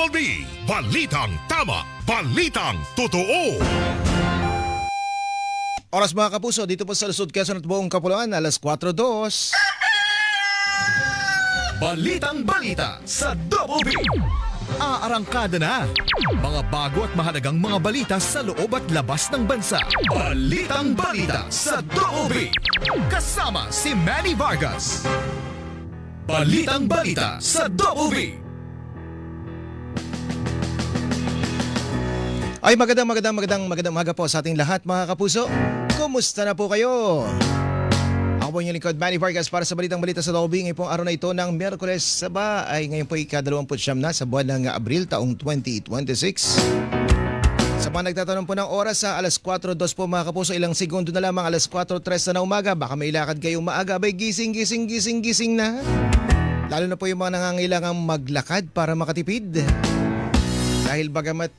Double B, balitang tama, balitang totoo. Oras mga kapuso, dito po sa Luzon, Quezon at buong Kapuluan, alas 4:02. Balitang balita sa Double B. Aarangkada na. Mga bago at mahalagang mga balita sa loob at labas ng bansa. Balitang balita sa Double B. Kasama si Manny Vargas. Balitang balita sa Double B. Ay magandang umaga po sa ating lahat mga kapuso. Kumusta na po kayo? Ako po yung lingkod Manny Vargas para sa Balitang Balita sa Double B. Ngayong araw na ito ng Miyerkules Saba ay ngayon po ika-29 na sa buwan ng Abril taong 2026. Sa mga nagtatanong po ng oras sa alas 4:02 po mga kapuso, ilang segundo na lamang alas 4:03 na umaga. Baka may lakad kayong maaga, bay gising na. Lalo na po yung mga nangangailangang maglakad para makatipid. Dahil bagamat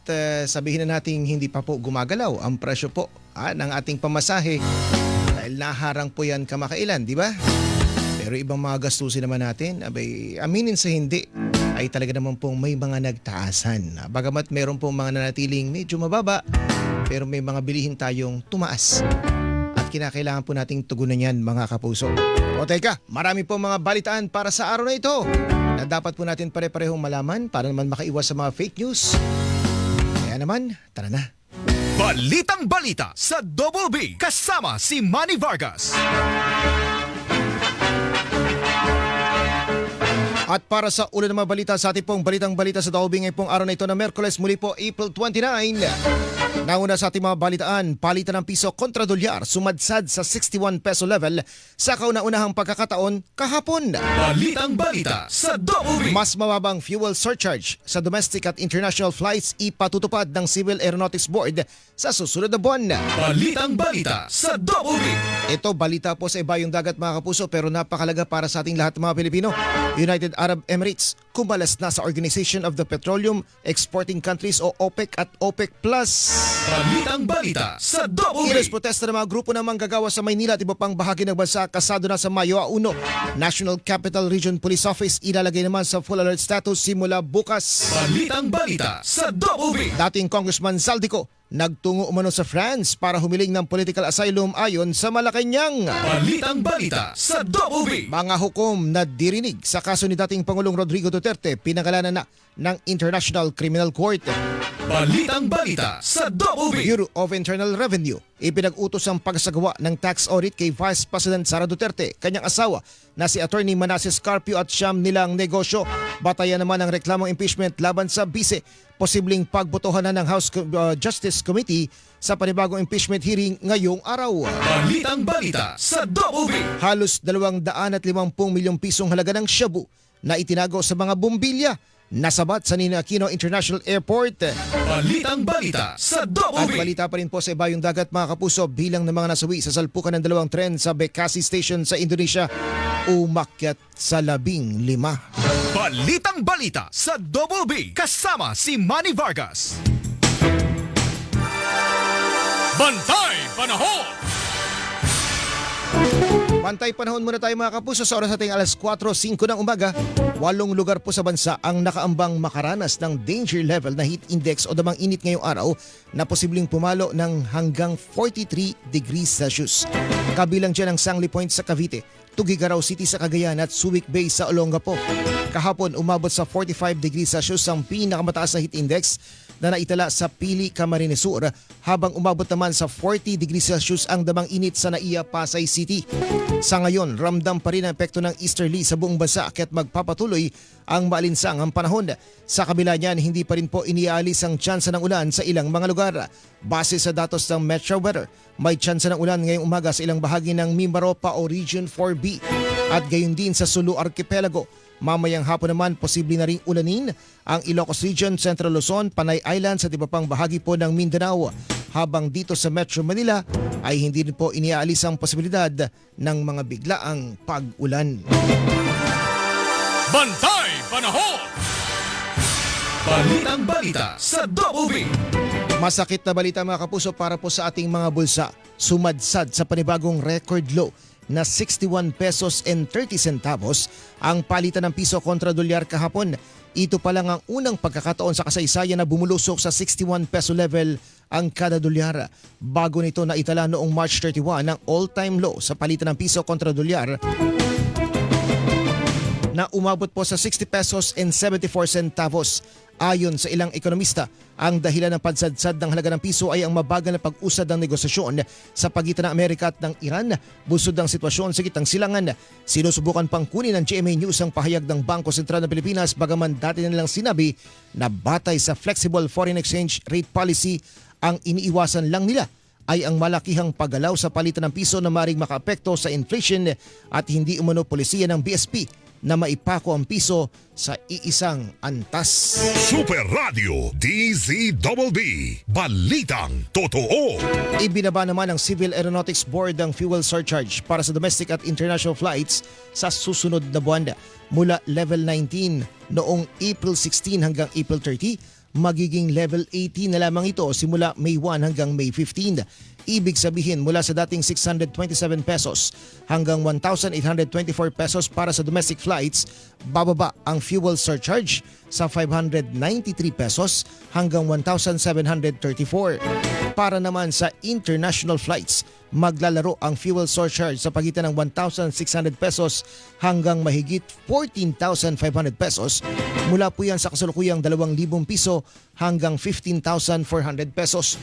sabihin na natin hindi pa po gumagalaw ang presyo po ng ating pamasahe dahil naharang po yan kamakailan, di ba? Pero ibang mga gastusin naman natin, aminin sa hindi, ay talaga naman pong may mga nagtaasan. Bagamat meron pong mga nanatiling medyo mababa, pero may mga bilihin tayong tumaas. At kinakailangan po nating tugunan yan mga kapuso. O teka, marami po mga balitaan para sa araw na ito na dapat po natin pare-parehong malaman para naman makaiwas sa mga fake news. Kaya naman, tara na. Balitang balita sa Double B. Kasama si Manny Vargas. At para sa ulo ng mga balita sa ating pong Balitang Balita sa Double B ngayong pong araw na ito na Miyerkules, muli po April 29. Nauna sa ating mga balitaan, palitan ng piso kontra dolyar sumadsad sa 61 peso level sa kauna-unahang pagkakataon kahapon. Balitang balita sa Double B. Mas mababang fuel surcharge sa domestic at international flights ipatutupad ng Civil Aeronautics Board sa susunod na buwan. Balitang balita sa Double B. Ito balita po sa ibayong dagat mga kapuso pero napakalaga para sa ating lahat mga Pilipino. United Arab Emirates kumalas na sa Organization of the Petroleum Exporting Countries o OPEC at OPEC Plus. Balitang balita sa Double B. Ilos protesta ng mga grupo ng manggagawa sa Maynila at iba pang bahagi ng bansa kasado na sa Mayo 1. National Capital Region Police Office ilalagay naman sa full alert status simula bukas. Balitang balita sa Double B. Dating Congressman Zaldico nagtungo umano sa France para humiling ng political asylum ayon sa Malacanang. Balitang balita sa Double B. Mga hukom na dirinig sa kaso ni dating Pangulong Rodrigo Duterte pinangalanan na ng International Criminal Court. Balitang balita sa Double B. Bureau of Internal Revenue ipinag-utos ang pagsagawa ng tax audit kay Vice President Sara Duterte, kanyang asawa na si Attorney Manasseh Carpio at siyam nilang negosyo. Batayan naman ang reklamong impeachment laban sa bise. Posibleng pagbotohan na ng House Justice Committee sa panibagong impeachment hearing ngayong araw. Balitang balita sa Double B. Halos 250 milyong pisong halaga ng shabu na itinago sa mga bumbilya nasabat sa Ninoy Aquino International Airport. Balitang balita sa Double At B. balita pa rin po sa ibayong dagat mga kapuso, bilang ng mga nasawi sa salpukan ng dalawang tren sa Bekasi Station sa Indonesia umakyat sa 15. Balitang balita sa Double B. Kasama si Manny Vargas. Bantay Panahon! Pantay panahon muna tayo mga kapuso sa oras nating alas 4:05 ng umaga. 8 lugar po sa bansa ang nakaambang makaranas ng danger level na heat index o damang init ngayong araw na posibleng pumalo ng hanggang 43 degrees Celsius. Kabilang dyan ang Sangli Point sa Cavite, Tugigaraw City sa Cagayan at Subic Bay sa Olongapo. Kahapon umabot sa 45 degrees Celsius ang pinakamataas na heat index na naitala sa Pili, Camarines Sur, habang umabot naman sa 40 degrees Celsius ang damang init sa Naiya, Pasay City. Sa ngayon, ramdam pa rin ang epekto ng easterly sa buong bansa kaya't magpapatuloy ang maalinsang ang panahon. Sa kabila niyan, hindi pa rin po iniaalis ang tsansa ng ulan sa ilang mga lugar. Base sa datos ng Metro Weather, may tsansa ng ulan ngayong umaga sa ilang bahagi ng Mimaropa o Region 4B at gayon din sa Sulu Archipelago. Mamayang hapon naman, posible na ring ulanin ang Ilocos Region, Central Luzon, Panay Islands at iba pang bahagi po ng Mindanao. Habang dito sa Metro Manila ay hindi rin po iniaalis ang posibilidad ng mga biglaang pag-ulan. Bantay Panahon! Balitang balita sa Double B. Masakit na balita mga kapuso para po sa ating mga bulsa. Sumadsad sa panibagong record low na 61 pesos and 30 centavos ang palitan ng piso kontra dolyar kahapon. Ito pa lang ang unang pagkakataon sa kasaysayan na bumulusok sa 61 peso level ang kada dolyar. Bago nito na itala noong March 31 ang all-time low sa palitan ng piso kontra dolyar na umabot po sa 60 pesos and 74 centavos. Ayon sa ilang ekonomista, ang dahilan ng pagsadsad ng halaga ng piso ay ang mabagal na pag-usad ng negosasyon sa pagitan ng Amerika at ng Iran. Busod ang sitwasyon sa gitnang silangan. Sinusubukan pang kunin ng GMA News ang pahayag ng Bangko Sentral ng Pilipinas bagaman dati na nilang sinabi na batay sa flexible foreign exchange rate policy, ang iniiwasan lang nila ay ang malakihang paggalaw sa palitan ng piso na maaaring makaapekto sa inflation at hindi umano polisiya ng BSP na maipako ang piso sa iisang antas. Super Radio DZBB. Balitang totoo. Ibinaba naman ng Civil Aeronautics Board ang fuel surcharge para sa domestic at international flights sa susunod na buwan. Mula level 19 noong April 16 hanggang April 30, magiging level 18 na lamang ito simula May 1 hanggang May 15. Ibig sabihin mula sa dating 627 pesos hanggang 1,824 pesos para sa domestic flights, bababa ang fuel surcharge sa 593 pesos hanggang 1,734. Para naman sa international flights, maglalaro ang fuel surcharge sa pagitan ng 1,600 pesos hanggang mahigit 14,500 pesos. Mula po yan sa kasalukuyang 2,000 piso hanggang 15,400 pesos.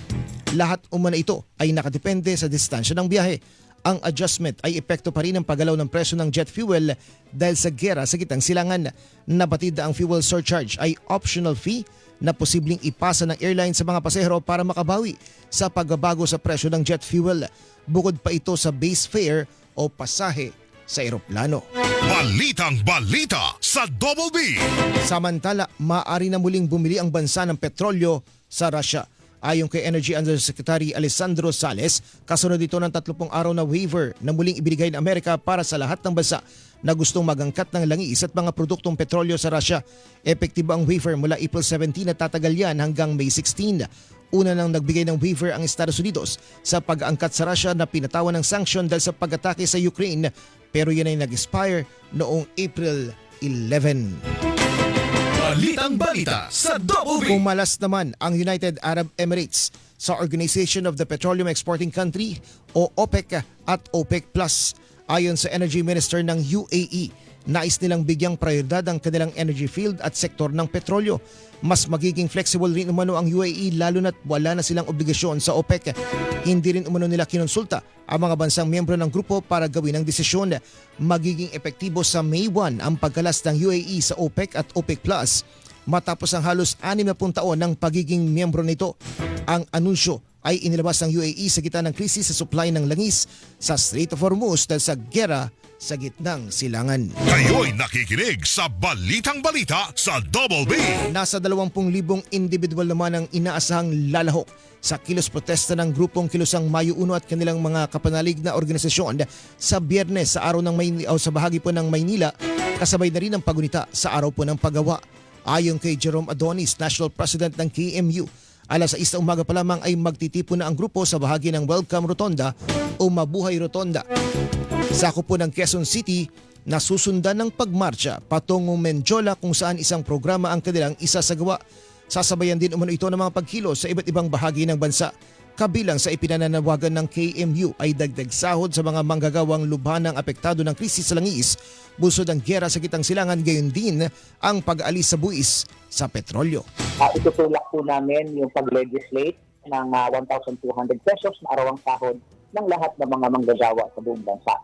Lahat umana ito ay nakadepende sa distansya ng biyahe. Ang adjustment ay epekto pa rin ng paggalaw ng presyo ng jet fuel dahil sa giyera sa gitnang silangan. Nabatid na ang fuel surcharge ay optional fee na posibleng ipasa ng airline sa mga pasahero para makabawi sa pagbabago sa presyo ng jet fuel. Bukod pa ito sa base fare o pasahe sa eroplano. Balitang balita sa Double B. Samantala, maaari na muling bumili ang bansa ng petrolyo sa Russia. Ayon kay Energy Undersecretary Alessandro Sales, kasunod ito ng 30 araw na waiver na muling ibinigay ng Amerika para sa lahat ng bansa na gustong magangkat ng langis at mga produktong petrolyo sa Russia. Epektibo ang waiver mula April 17 at tatagal yan hanggang May 16. Una nang nagbigay ng waiver ang Estados Unidos sa pag-aangkat sa Russia na pinatawan ng sanksyon dahil sa pag-atake sa Ukraine, pero yan ay nag-expire noong April 11. Balitang balita sa Double B. Pumalas naman ang United Arab Emirates sa Organization of the Petroleum Exporting Country o OPEC at OPEC Plus. Ayon sa Energy Minister ng UAE, nais nilang bigyang prioridad ang kanilang energy field at sektor ng petrolyo. Mas magiging flexible rin umano ang UAE lalo na't wala na silang obligasyon sa OPEC. Hindi rin umano nila kinonsulta ang mga bansang miyembro ng grupo para gawin ang desisyon. Magiging epektibo sa May 1 ang pagkalas ng UAE sa OPEC at OPEC Plus matapos ang halos 60 taon ng pagiging miyembro nito. Ang anunsyo ay inilabas ng UAE sa gitna ng krisis sa supply ng langis sa Strait of Hormuz dahil sa giyera sa gitnang silangan. Kayo'y nakikinig sa Balitang Balita sa Double B. Nasa 20,000 individual naman ang inaasahang lalahok sa kilos protesta ng grupong Kilusang Mayo 1 at kanilang mga kapanalig na organisasyon sa Biyernes sa araw ng sa bahagi po ng Maynila, kasabay na rin ang pagunita sa araw po ng paggawa. Ayon kay Jerome Adonis, National President ng KMU, alas 6 na umaga pa lamang ay magtitipon na ang grupo sa bahagi ng Welcome Rotonda o Mabuhay Rotonda. Sakop po ng Quezon City na susundan ng pagmarcha patungong Menjola kung saan isang programa ang kanilang isasagawa. Sasabayan din umano ito ng mga pagkilos sa iba't ibang bahagi ng bansa. Kabilang sa ipinananawagan ng KMU ay dagdag sahod sa mga manggagawang lubhanang apektado ng krisis sa langis, busod ang giyera sa gitang silangan, gayon din ang pag-aalis sa buwis sa petrolyo. Itutulak po namin yung pag-legislate ng 1,200 pesos na arawang sahod ng lahat ng mga manggagawa sa buong bansa.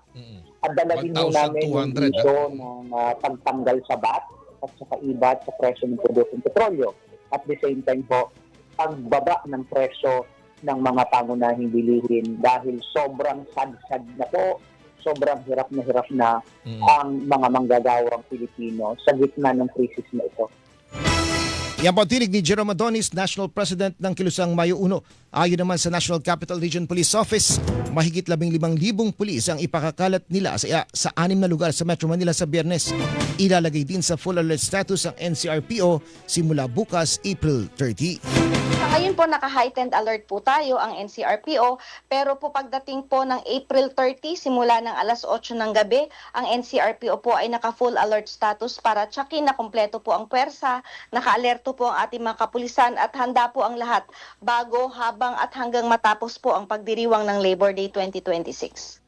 At dalagin mo namin yung issue ng pagtanggal sa VAT at sa kaibat sa presyo ng produktong petrolyo. At the same time po, pagbaba ng presyo ng mga pangunahing bilihin dahil sobrang sad-sad na po, sobrang hirap na ang mga manggagawang Pilipino sa gitna ng krisis na ito. Yan po ang tinig ni Jerome Adonis, National President ng Kilusang Mayo 1. Ayon naman sa National Capital Region Police Office, mahigit 15,000 pulis ang ipakakalat nila sa 6 na lugar sa Metro Manila sa Biyernes. Ilalagay din sa full alert status ang NCRPO simula bukas, April 30. Ngayon po naka-heightened alert po tayo ang NCRPO, pero po pagdating po ng April 30 simula ng alas 8 ng gabi, ang NCRPO po ay naka-full alert status para tsakin na kumpleto po ang pwersa, naka-alerto po ang ating mga kapulisan at handa po ang lahat bago, habang at hanggang matapos po ang pagdiriwang ng Labor Day 2026.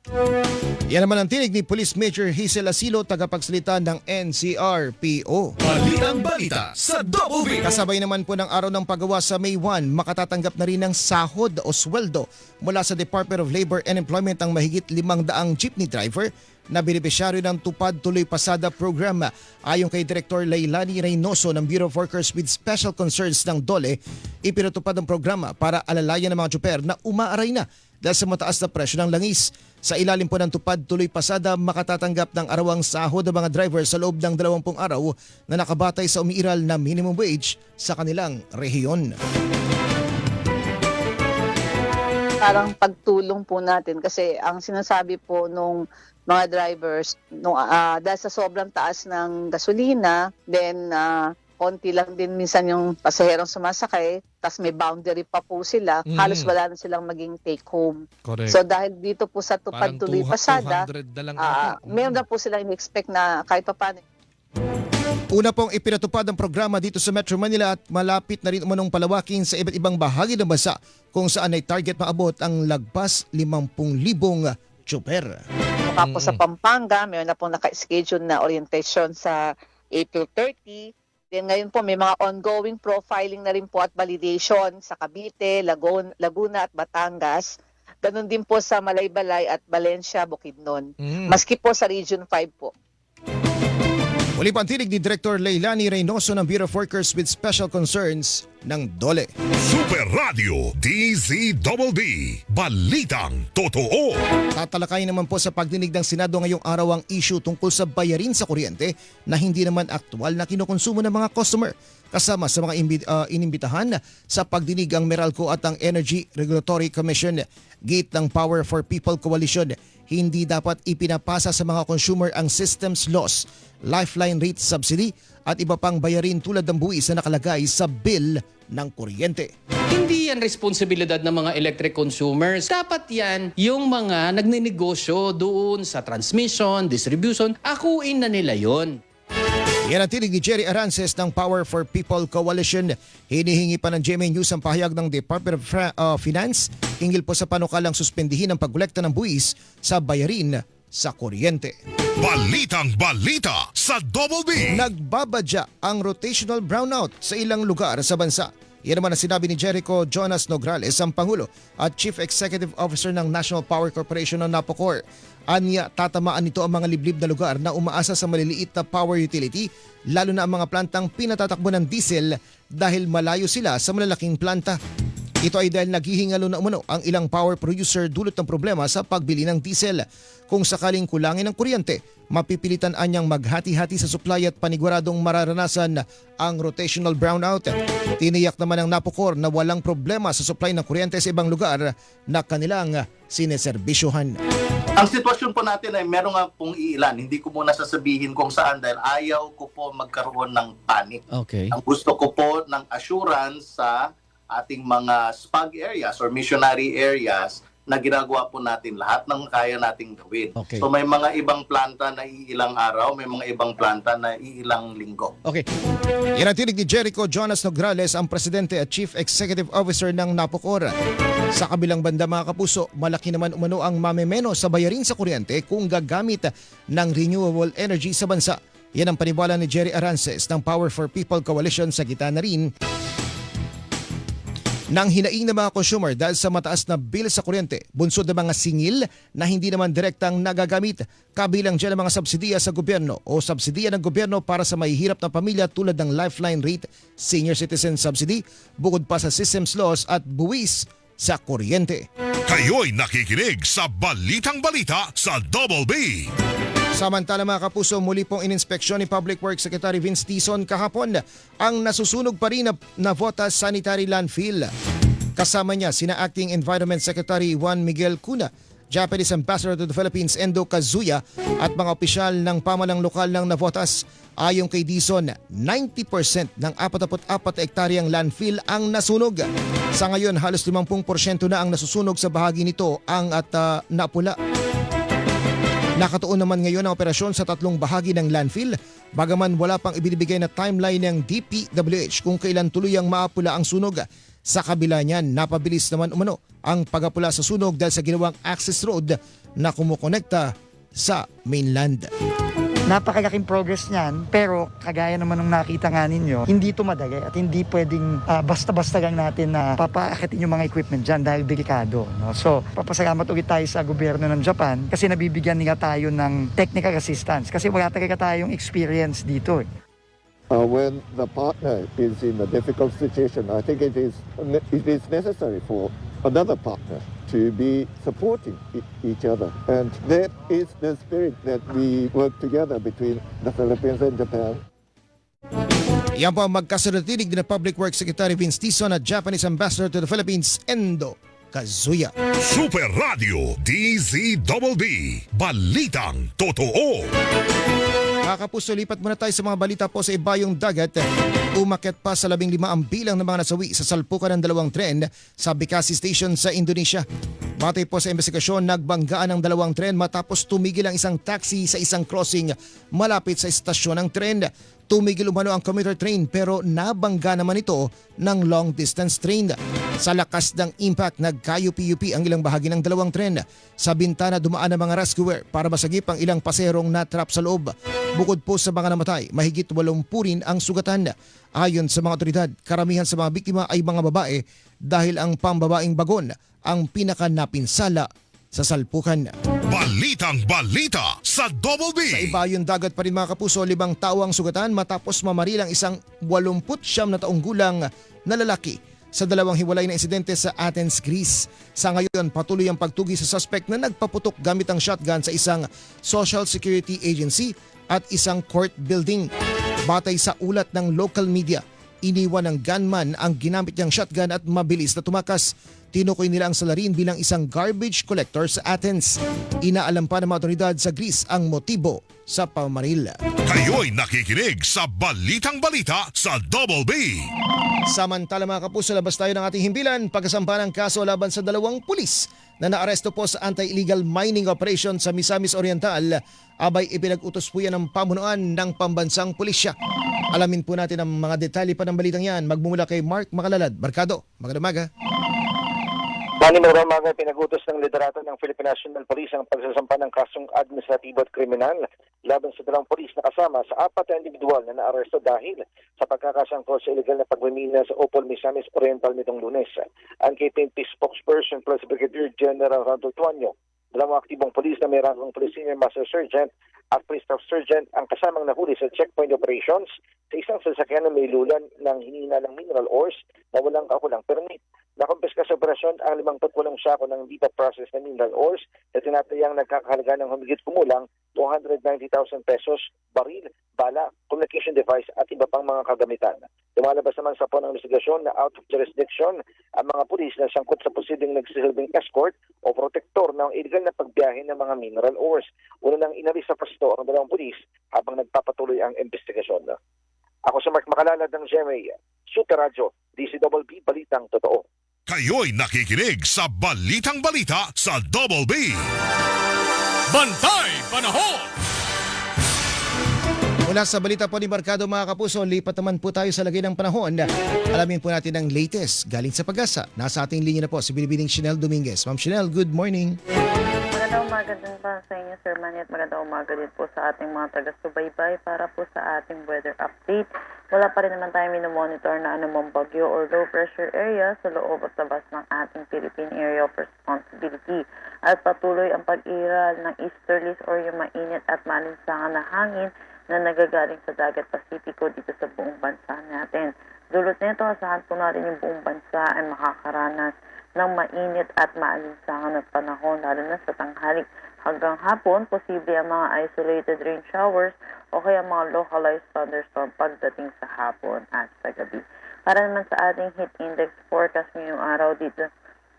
Yan naman ang tinig ni Police Major Hazel Asilo, tagapagsalita ng NCRPO. Balitang balita sa Double B. Kasabay naman po ng araw ng paggawa sa May 1, makatatanggap na rin ng sahod o sweldo mula sa Department of Labor and Employment ang mahigit 500 jeepney driver na benepisyaryo ng Tupad Tuloy Pasada program. Ayon kay Director Leilani Reynoso ng Bureau of Workers with Special Concerns ng DOLE, ipinatupad ang programa para alalayan ng mga tsuper na umaaray na dahil sa mataas na presyo ng langis. Sa ilalim po ng Tupad Tuloy Pasada, makatatanggap ng arawang sahod ang mga driver sa loob ng 20 araw na nakabatay sa umiiral na minimum wage sa kanilang rehiyon. Parang pagtulong po natin kasi ang sinasabi po nung mga drivers dahil sa sobrang taas ng gasolina, then konti lang din minsan yung pasaherong sumasakay, tas may boundary pa po sila, halos wala na silang maging take home. Correct. So dahil dito po sa Tupad Parang Tuloy Pasada, 200 na lang ata. meron na po silang in-expect na kahit pa paano. Una pong ipinatupad ang programa dito sa Metro Manila at malapit na rin umanong palawakin sa iba't ibang bahagi ng bansa kung saan ay target maabot ang lagpas 50,000 tsuper. Mukha po sa Pampanga, meron na pong naka-schedule na orientation sa April 30. Then ngayon po may mga ongoing profiling na rin po at validation sa Cavite, Laguna at Batangas. Ganon din po sa Malaybalay at Valencia, Bukidnon. Maski po sa Region 5 po. Muli pa ang tinig ni Director Leilani Reynoso ng Bureau of Workers with Special Concerns ng DOLE. Super Radio DZBB. Balitang totoo. Tatalakayin naman po sa pagdinig ng Senado ngayong araw ang issue tungkol sa bayarin sa kuryente na hindi naman aktual na kinukonsumo ng mga customer. Kasama sa mga inimbitahan sa pagdinig ang Meralco at ang Energy Regulatory Commission. Gate ng Power for People Coalition, hindi dapat ipinapasa sa mga consumer ang systems loss, lifeline rate subsidy at iba pang bayarin tulad ng buwis na nakalagay sa bill ng kuryente. Hindi yan responsibilidad ng mga electric consumers. Dapat yan yung mga nagninegosyo doon sa transmission, distribution, akuin na nila yon. Yan ang tinig ni Jerry Arances ng Power for People Coalition. Hinihingi pa ng GMA News ang pahayag ng Department of Finance hinggil po sa panukalang suspendihin ang pagkolekta ng buwis sa bayarin sa kuryente. Balitang balita sa Double B. Nagbabadya ang rotational brownout sa ilang lugar sa bansa. Yan naman ang sinabi ni Jericho Jonas Nograles, ang Pangulo at Chief Executive Officer ng National Power Corporation ng NAPOCOR. Anya, tatamaan nito ang mga liblib na lugar na umaasa sa maliliit na power utility, lalo na ang mga plantang pinatatakbo ng diesel dahil malayo sila sa malalaking planta. Ito ay dahil naghihingalo na umano ang ilang power producer dulot ng problema sa pagbili ng diesel. Kung sakaling kulangin ng kuryente, mapipilitan anyang maghati-hati sa supply at paniguradong mararanasan ang rotational brownout. Tiniyak naman ng NAPOCOR na walang problema sa supply ng kuryente sa ibang lugar na kanilang sineserbisyohan. Ang sitwasyon po natin ay meron nga pong iilan. Hindi ko muna sasabihin kung saan dahil ayaw ko po magkaroon ng panic. Okay. Ang gusto ko po ng assurance sa ating mga SPAG areas or missionary areas na ginagawa po natin lahat ng kaya nating gawin. Okay. So may mga ibang planta na iilang araw, may mga ibang planta na iilang linggo. Okay. Yan ang tinig ni Jericho Jonas Nograles, ang Presidente at Chief Executive Officer ng NAPOCOR. Sa kabilang banda mga kapuso, malaki naman umano ang mamemeno sa bayarin sa kuryente kung gagamit ng renewable energy sa bansa. Yan ang paniwala ni Jerry Arances ng Power for People Coalition sa gitna na rin ng hinaing ng mga consumer dahil sa mataas na bill sa kuryente, bunsod ng mga singil na hindi naman direktang nagagamit, kabilang dyan ang mga subsidiya sa gobyerno o subsidiya ng gobyerno para sa mahihirap na pamilya tulad ng Lifeline Rate, Senior Citizen Subsidy, bukod pa sa systems loss at buwis sa kuryente. Kayo'y nakikinig sa Balitang Balita sa Double B. Samantala mga kapuso, muli pong ininspeksyon ni Public Works Secretary Vince Tison kahapon ang nasusunog pa rin na Navotas Sanitary Landfill. Kasama niya sina Acting Environment Secretary Juan Miguel Cuna Japanese Ambassador to the Philippines Endo Kazuya at mga opisyal ng pamalang lokal ng Navotas. Ayon kay Dizon, 90% ng 44 na ektaryang landfill ang nasunog. Sa ngayon, halos 50% na ang nasusunog sa bahagi nito ang napula. Nakatuon naman ngayon ang operasyon sa 3 bahagi ng landfill, bagaman wala pang ibinibigay na timeline ng DPWH kung kailan tuluyang maapula ang sunog. Sa kabila niyan, napabilis naman umano ang pagapula sa sunog dahil sa ginawang access road na kumukonekta sa mainland. Napakalaking progress niyan, pero kagaya naman ng nakita nga ninyo, hindi ito madali at hindi pwedeng basta-basta lang natin na papaakitin yung mga equipment dyan dahil delikado. No? So, papasalamat ulit tayo sa gobyerno ng Japan kasi nabibigyan nila tayo ng technical assistance kasi wala talaga tayong experience dito. When the partner is in a difficult situation, I think it is necessary for another partner to be supporting each other. And that is the spirit that we work together between the Philippines and Japan. Yan po ang magkasunod-tinig din ng Public Works Secretary Vince Dizon at Japanese Ambassador to the Philippines Endo Kazuya. Super Radio DZBB. Balitang Totoo. Mga kapuso, lipat muna tayo sa mga balita po sa ibayong dagat. Umakyat pa sa 15 ang bilang ng mga nasawi sa salpukan ng 2 tren sa Bekasi Station sa Indonesia. Batay po sa investigasyon, nagbanggaan ang 2 tren matapos tumigil ang isang taxi sa isang crossing malapit sa istasyon ng tren. Tumigil umano ang commuter train pero nabangga naman ito ng long distance train. Sa lakas ng impact, nagkayupi-yupi ang ilang bahagi ng 2 tren. Sa bintana dumaan ang mga rescuer para masagip ang ilang paserong natrap sa loob. Bukod po sa mga namatay, mahigit 80 rin ang sugatan. Ayon sa mga otoridad, karamihan sa mga biktima ay mga babae dahil ang pambabaeng bagon ang pinakanapinsala sa salpukan. Balitang balita sa Double B. Sa ibayong dagat pa rin mga kapuso, 5 tao ang sugatan matapos mamaril ang isang 89 na taong gulang na lalaki sa 2 hiwalay na insidente sa Athens, Greece. Sa ngayon, patuloy ang pagtugi sa suspect na nagpaputok gamit ang shotgun sa isang social security agency at isang court building. Batay sa ulat ng local media, iniwan ng gunman ang ginamit niyang shotgun at mabilis na tumakas. Tinukoy nila ang salarin bilang isang garbage collector sa Athens. Inaalam pa ng mga otoridad sa Greece ang motibo sa pamaril. Kayo'y nakikinig sa Balitang Balita sa Double B. Samantala mga kapuso, labas tayo ng ating himpilan pagkasampa ng kaso laban sa 2 pulis na naaresto po sa anti-illegal mining operation sa Misamis Oriental. Abay ipinag-utos po yan ng pamunuan ng pambansang pulisya. Alamin po natin ang mga detalye pa ng balitang yan magmumula kay Mark Makalalad. Barkado, magandang umaga. Magandang umaga, pinag-utos ng liderato ng Philippine National Police ang pagsasampa ng kasong administratibo at kriminal laban sa 2 pulis na kasama sa 4 na individual na naaresto dahil sa pagkakasangkot sa illegal na pagmimina sa Opol Misamis Oriental nitong Lunes. Ang KPNP spokesperson plus Brigadier General Randall Tuanyo, 2 aktibong pulis na may rangong Police Senior Master Sergeant at Police Staff Sergeant ang kasamang nahuli sa checkpoint operations sa isang sasakyan na may lulan ng hinihina ng mineral ores na walang kakulang permit. Nakumpiska sa operasyon ang 58 sako ng hindi pa process na mineral ores na tinatayang nagkakahalaga ng humigit kumulang 290,000 pesos, baril, bala, communication device at iba pang mga kagamitan. Lumalabas naman sa po ng investigasyon na out of jurisdiction ang mga pulis na sangkot sa posibleng nagsisilbing escort o protektor ng illegal na pagbiyahe ng mga mineral ores. Una nang inalis sa pasto ang 2 pulis habang nagpapatuloy ang investigasyon. Ako si Mark Makalalad ng GMA, Super Radio, DZBB, Balitang Totoo. Kayo'y nakikinig sa Balitang Balita sa Double B. Bantay Panahon! Mula sa balita po ni Barkado mga kapuso, lipat naman po tayo sa lagay ng panahon. Alamin po natin ang latest galing sa Pag-asa. Nasa ating linya na po si Binibining Chanel Dominguez. Ma'am Chanel, good morning. Magandang umaga din pa sa inyo, Sir Manny, at magandang umaga din po sa ating mga taga-subaybay para po sa ating weather update. Wala pa rin naman tayo minomonitor na anumang bagyo or low pressure area sa loob at labas ng ating Philippine Area of Responsibility. At patuloy ang pag-iral ng easterlies or yung mainit at malinsangan na hangin na nagagaling sa dagat Pasipiko dito sa buong bansa natin. Dulot nito, asahan po natin yung buong bansa ay makakaranas ng mainit at maalinsangan at panahon lalo na sa tanghali hanggang hapon. Posible ang mga isolated rain showers o kaya mga localized thunderstorm pagdating sa hapon at sa gabi. Para naman sa ating heat index forecast ngayong araw dito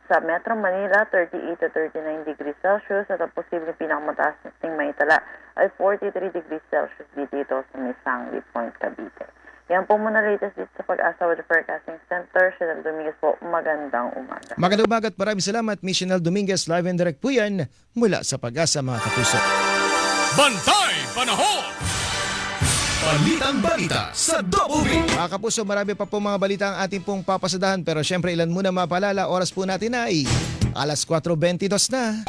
Sa Metro Manila, 38 to 39 degrees Celsius at ang posibleng pinakamataas ng maitala ay 43 degrees Celsius dito sa may Sangli Point, Cavite. Yan po muna latest dito sa Pag-asa Weather Forecasting Center. Chanel Dominguez po, magandang umaga. Magandang umaga at maraming salamat, Miss Chanel Dominguez. Live and direct po yan mula sa Pag-asa, mga kapuso. Bantay Panahon! Balitang balita sa Double B. Mga kapuso, marami pa po mga balita ang ating pong papasadahan, pero syempre ilan muna mapalala, oras po natin ay alas 4:22 na.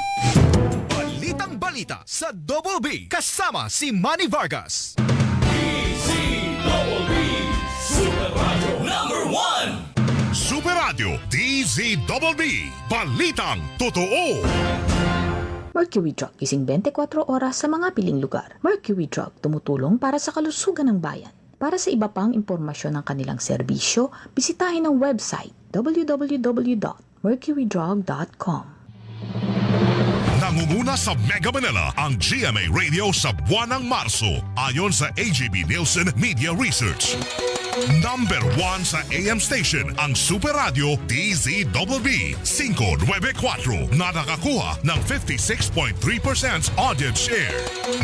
Balitang balita sa Double B kasama si Manny Vargas. Super Radio Number 1. Super Radio DZBB. Balitang totoo. Mercury Drug, gising 24 oras sa mga piling lugar. Mercury Drug, tumutulong para sa kalusugan ng bayan. Para sa iba pang impormasyon ng kanilang serbisyo, bisitahin ang website www.mercurydrug.com. Nangunguna sa Mega Manila ang GMA Radio sa buwan ng Marso ayon sa AGB Nielsen Media Research. Number 1 sa AM station ang Super Radio DZBB 594 na nakakuha ng 56.3% audience share.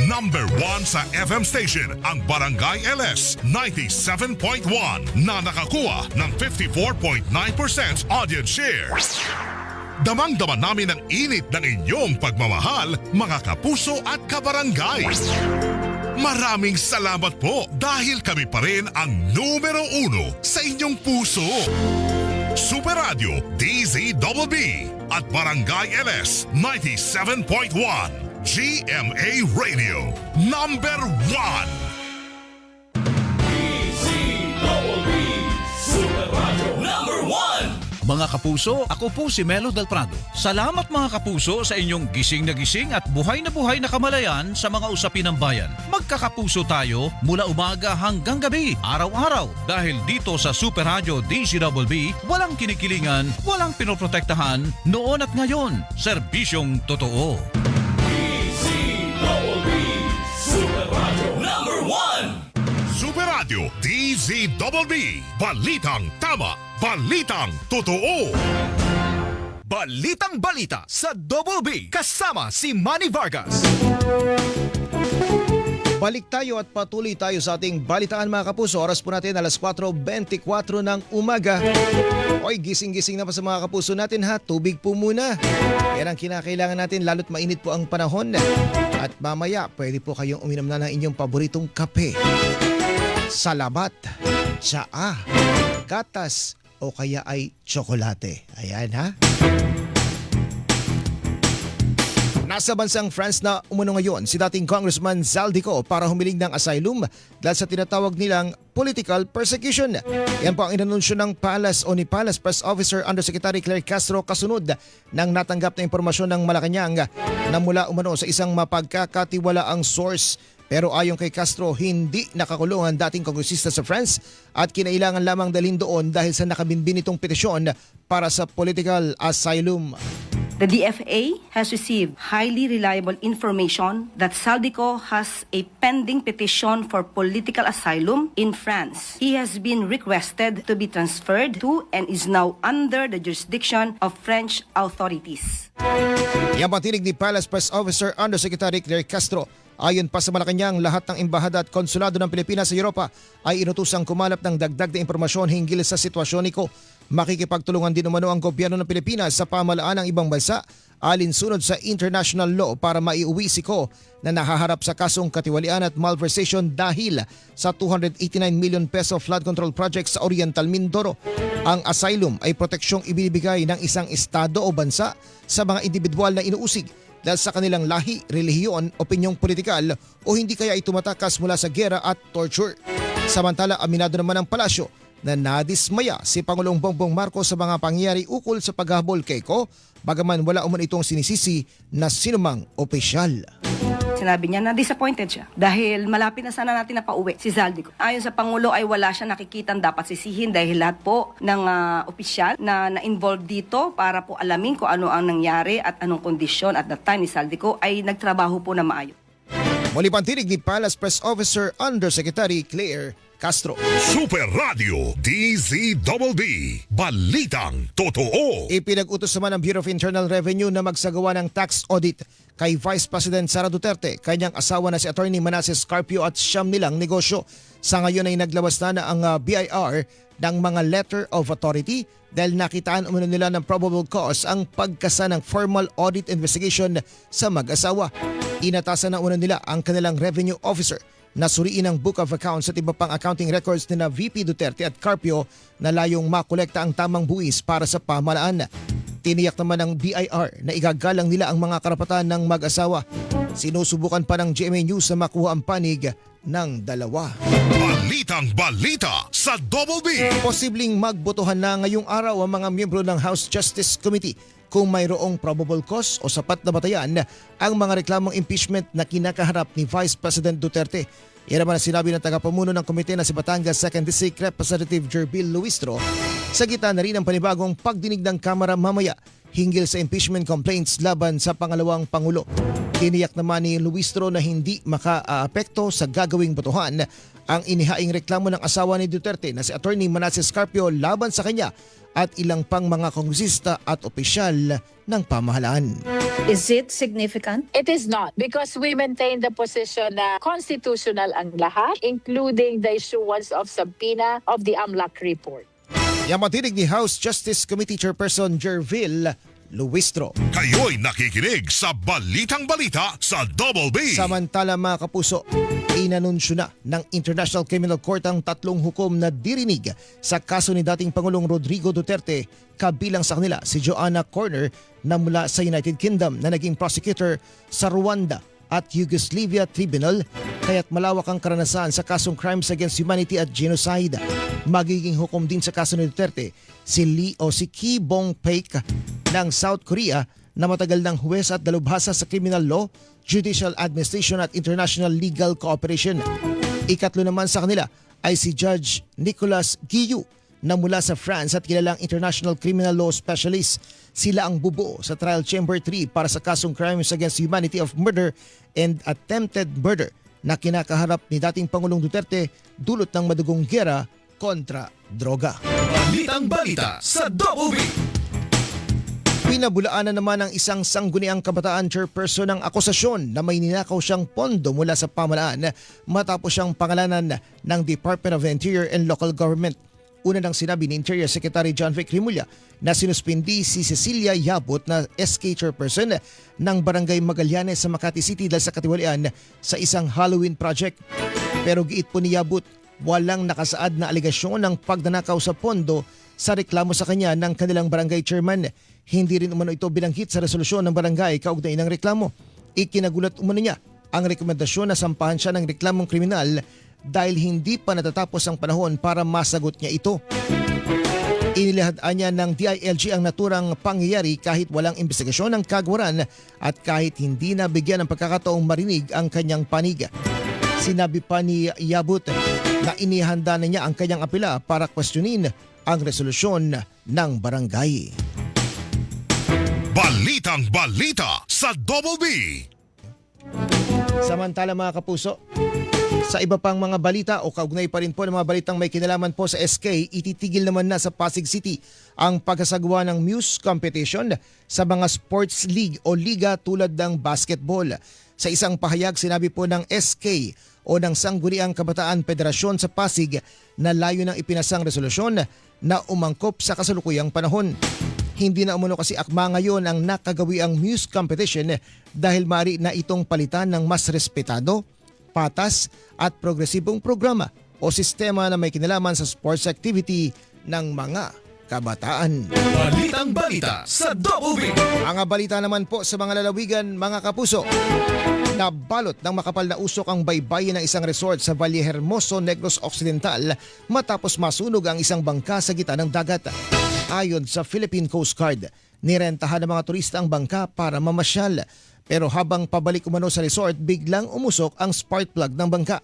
Number 1 sa FM station ang Barangay LS 97.1 na nakakuha ng 54.9% audience share. Damang-dama namin ang init ng inyong pagmamahal, mga kapuso at kabarangay. Maraming salamat po dahil kami pa rin ang numero 1 sa inyong puso. Super Radio DZBB at Barangay LS 97.1 GMA Radio Number 1. Mga kapuso, ako po si Melo Del Prado. Salamat mga kapuso sa inyong gising na gising at buhay na kamalayan sa mga usapin ng bayan. Magkakapuso tayo mula umaga hanggang gabi, araw-araw. Dahil dito sa Super Radio DZBB, walang kinikilingan, walang pinoprotektahan, noon at ngayon. Serbisyong totoo. DZBB, Super Radio Number 1. Super Radio DZBB, balitang tama. Balitang totoo. Balitang balita sa Double B kasama si Manny Vargas. Balik tayo at patuloy tayo sa ating balitaan, mga kapuso. Oras po natin alas 4:24 ng umaga. Oy, gising-gising na pa sa mga kapuso natin ha. Tubig po muna. Yan ang kinakailangan natin lalo't mainit po ang panahon. At mamaya pwede po kayong uminom na ng inyong paboritong kape, salabat, tsaa, gatas, o kaya ay tsokolate. Ayan ha. Nasa bansang France na umuno ngayon si dating Congressman Zaldico para humiling ng asylum dahil sa tinatawag nilang political persecution. Yan po ang inanunsyo ng Palace o ni Palace Press Officer Undersecretary Claire Castro kasunod ng natanggap na impormasyon ng Malacanang na mula umano sa isang mapagkakatiwalaang source. Pero ayon kay Castro, hindi nakakulong ang dating kongresista sa France at kinailangan lamang dalhin doon dahil sa nakabinbin itong petisyon para sa political asylum. The DFA has received highly reliable information that Zaldico has a pending petition for political asylum in France. He has been requested to be transferred to and is now under the jurisdiction of French authorities. Yan ang tinig ni Palace Press Officer Undersecretary Claire Castro. Ayon pa sa Malacanang, lahat ng embahada at konsulado ng Pilipinas sa Europa ay inutusang kumalap ng dagdag na impormasyon hinggil sa sitwasyon nito. Makikipagtulungan din umano ang gobyerno ng Pilipinas sa pamahalaan ng ibang bansa alinsunod sa international law para maiuwi si Ko na nahaharap sa kasong katiwalian at malversation dahil sa 289 million peso flood control project sa Oriental Mindoro. Ang asylum ay proteksyong ibinibigay ng isang estado o bansa sa mga individual na inuusig dahil sa kanilang lahi, relihiyon, opinyong politikal o hindi kaya ay tumatakas mula sa gera at torture. Samantala, aminado naman ang palasyo na nadismaya si Pangulong Bongbong Marcos sa mga pangyayari ukol sa paghahabol kay Ko, bagaman wala umano itong sinisisi na sinumang opisyal. Sinabi niya na disappointed siya dahil malapit na sana natin na pauwi si Zaldico. Ayon sa Pangulo ay wala siya nakikitang dapat sisihin dahil lahat po ng opisyal na na-involved dito para po alamin kung ano ang nangyari at anong kondisyon at that time ni Zaldico ay nagtrabaho po na maayos. Muli pantinig ni Palace Press Officer Undersecretary Claire Castro. Super Radio DZBB. Balitang totoo. Ipinag-utos naman ng Bureau of Internal Revenue na magsagawa ng tax audit kay Vice President Sara Duterte, kanyang asawa na si Attorney Manasseh Carpio at siyam nilang negosyo. Sa ngayon ay naglabas na ang BIR ng mga letter of authority dahil nakitaan umano nila ng probable cause ang pagkasa ng formal audit investigation sa mag-asawa. Inatasan na una nila ang kanilang revenue officer na suriin ang book of accounts at iba pang accounting records ni na VP Duterte at Carpio na layong makolekta ang tamang buwis para sa pamahalaan. Tiniyak naman ng BIR na igagalang nila ang mga karapatan ng mag-asawa. Sinusubukan pa ng GMA News na makuha ang panig ng dalawa. Balitang balita sa Double B. Posibleng magbotohan na ngayong araw ang mga miyembro ng House Justice Committee kung mayroong probable cause o sapat na batayan ang mga reklamong impeachment na kinakaharap ni Vice President Duterte. Yan naman ang sinabi ng tagapamuno ng komite na si Batangas 2nd District Representative Jerbil Luistro sa gitna na rin ang panibagong pagdinig ng Kamara mamaya hinggil sa impeachment complaints laban sa pangalawang Pangulo. Tiniyak naman ni Luistro na hindi makaapekto sa gagawing botohan ang inihaing reklamo ng asawa ni Duterte na si Attorney Manasseh Carpio laban sa kanya at ilang pang mga kongresista at opisyal ng pamahalaan. Is it significant? It is not, because we maintain the position na constitutional ang lahat, including the issuance of subpoena of the AMLAC report. Yang matinig ni House Justice Committee Chairperson Jervil Luistro. Kayo'y nakikinig sa Balitang Balita sa Double B. Samantala mga kapuso, inanunsyo na ng International Criminal Court ang 3 hukom na dirinig sa kaso ni dating Pangulong Rodrigo Duterte, kabilang sa kanila si Joanna Corner na mula sa United Kingdom na naging prosecutor sa Rwanda at Yugoslavia Tribunal, kaya't malawak ang karanasan sa kasong crimes against humanity at genocide. Magiging hukom din sa kaso ni Duterte si Ki Bong-paik ng South Korea na matagal ng huwes at dalubhasa sa criminal law, judicial administration at international legal cooperation. Ikatlo naman sa kanila ay si Judge Nicolas Guillou na mula sa France at kilalang international criminal law specialist. Sila ang bubuo sa Trial Chamber 3 para sa kasong crimes against humanity of murder and attempted murder na kinakaharap ni dating Pangulong Duterte dulot ng madugong giyera kontra droga. Balitang balita sa Double B. Pinabulaan na naman ng isang sangguniang kabataan chairperson ng akusasyon na may ninakaw siyang pondo mula sa pamahalaan matapos siyang pangalanan ng Department of the Interior and Local Government. Una nang sinabi ni Interior Secretary John Vic Rimulya na sinuspindi si Cecilia Yabut na SK chairperson ng Barangay Magallanes sa Makati City dahil sa katiwalian sa isang Halloween project. Pero giit po ni Yabut, walang nakasaad na alegasyon ng pagnanakaw sa pondo sa reklamo sa kanya ng kanilang barangay chairman. Hindi rin umano ito binanggit sa resolusyon ng barangay kaugnay ng reklamo. Ikinagulat umano niya ang rekomendasyon na sampahan siya ng reklamong kriminal dahil hindi pa natatapos ang panahon para masagot niya ito. Inilahadaan niya ng DILG ang naturang pangyayari kahit walang investigasyon ng kagawaran at kahit hindi nabigyan ng pagkakataong marinig ang kanyang panig. Sinabi pa ni Yabut na inihanda na niya ang kanyang apela para questionin ang resolusyon ng barangay. Balitang balita sa Double B. Samantala mga kapuso, sa iba pang mga balita o kaugnay pa rin po ng mga balitang may kinalaman po sa SK, ititigil naman na sa Pasig City ang pagkasagawa ng Muse competition sa mga sports league o liga tulad ng basketball. Sa isang pahayag, sinabi po ng SK o ng Sangguniang Kabataan Federasyon sa Pasig na layo ng ipinasang resolusyon na umangkop sa kasalukuyang panahon. Hindi na umano kasi akma ngayon ang nakagawiang Muse competition dahil mari na itong palitan ng mas respetado, patas at progresibong programa o sistema na may kinalaman sa sports activity ng mga kabataan. Balitang balita sa Double B. Ang balita naman po sa mga lalawigan mga kapuso. Nabalot ng makapal na usok ang baybayin ng isang resort sa Valle Hermoso, Negros Occidental matapos masunog ang isang bangka sa gitna ng dagat. Ayon sa Philippine Coast Guard, nirentahan ng mga turista ang bangka para mamasyal. Pero habang pabalik umano sa resort, biglang umusok ang spark plug ng bangka.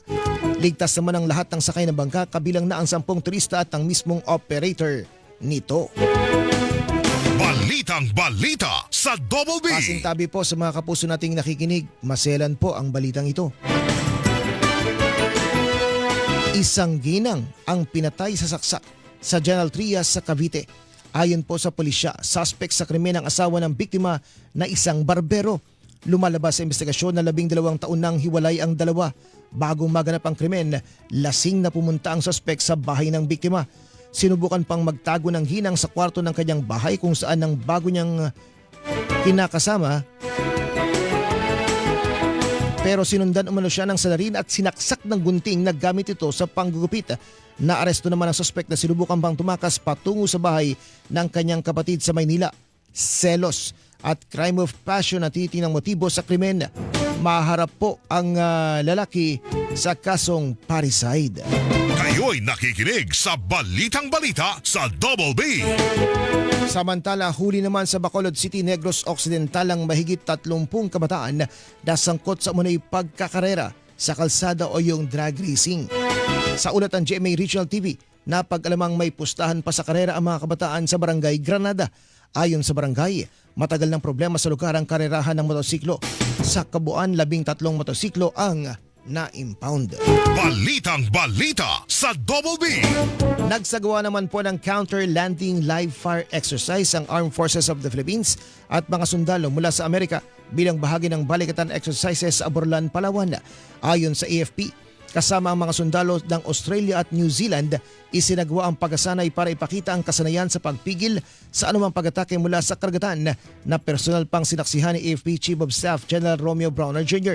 Ligtas naman ang lahat ng sakay ng bangka, kabilang na ang 10 turista at ang mismong operator nito. Balitang balita sa Double B. Pasintabi po sa mga kapuso nating nakikinig, maselan po ang balitang ito. Isang ginang ang pinatay sa saksak sa General Trias sa Cavite. Ayon po sa pulisya, suspect sa krimen ang asawa ng biktima na isang barbero. Lumalabas sa investigasyon na 12 taon nang hiwalay ang dalawa. Bagong maganap ang krimen, lasing na pumunta ang suspect sa bahay ng biktima. Sinubukan pang magtago ng ginang sa kwarto ng kanyang bahay kung saan ang bago niyang kinakasama. Pero sinundan umano siya ng salarin at sinaksak ng gunting na gamit ito sa panggugupit. Naaresto naman ang suspect na sinubukan pang tumakas patungo sa bahay ng kanyang kapatid sa Maynila. Selos at crime of passion na tinitingnan motibo sa krimen. Maharap po ang lalaki sa kasong parricide. Kayo'y nakikinig sa Balitang Balita sa Double B. Samantala, huli naman sa Bacolod City, Negros Occidental ang mahigit 30 kabataan na sangkot sa umunay pagkakarera sa kalsada o yung drag racing. Sa ulat ng GMA Regional TV, napag-alamang may pustahan pa sa karera ang mga kabataan sa Barangay Granada. Ayon sa barangay, matagal ng problema sa lugar ang karerahan ng motosiklo. Sa kabuuan, 13 motosiklo ang na-impound. Balitang Balita sa Double B. Nagsagawa naman po ng counter-landing live fire exercise ang Armed Forces of the Philippines at mga sundalo mula sa Amerika bilang bahagi ng balikatan exercises sa Aborlan, Palawan. Ayon sa AFP, kasama ang mga sundalo ng Australia at New Zealand, isinagawa ang pagkasanay para ipakita ang kasanayan sa pagpigil sa anumang pag-atake mula sa karagatan na personal pang sinaksihan ni AFP Chief of Staff General Romeo Browner Jr.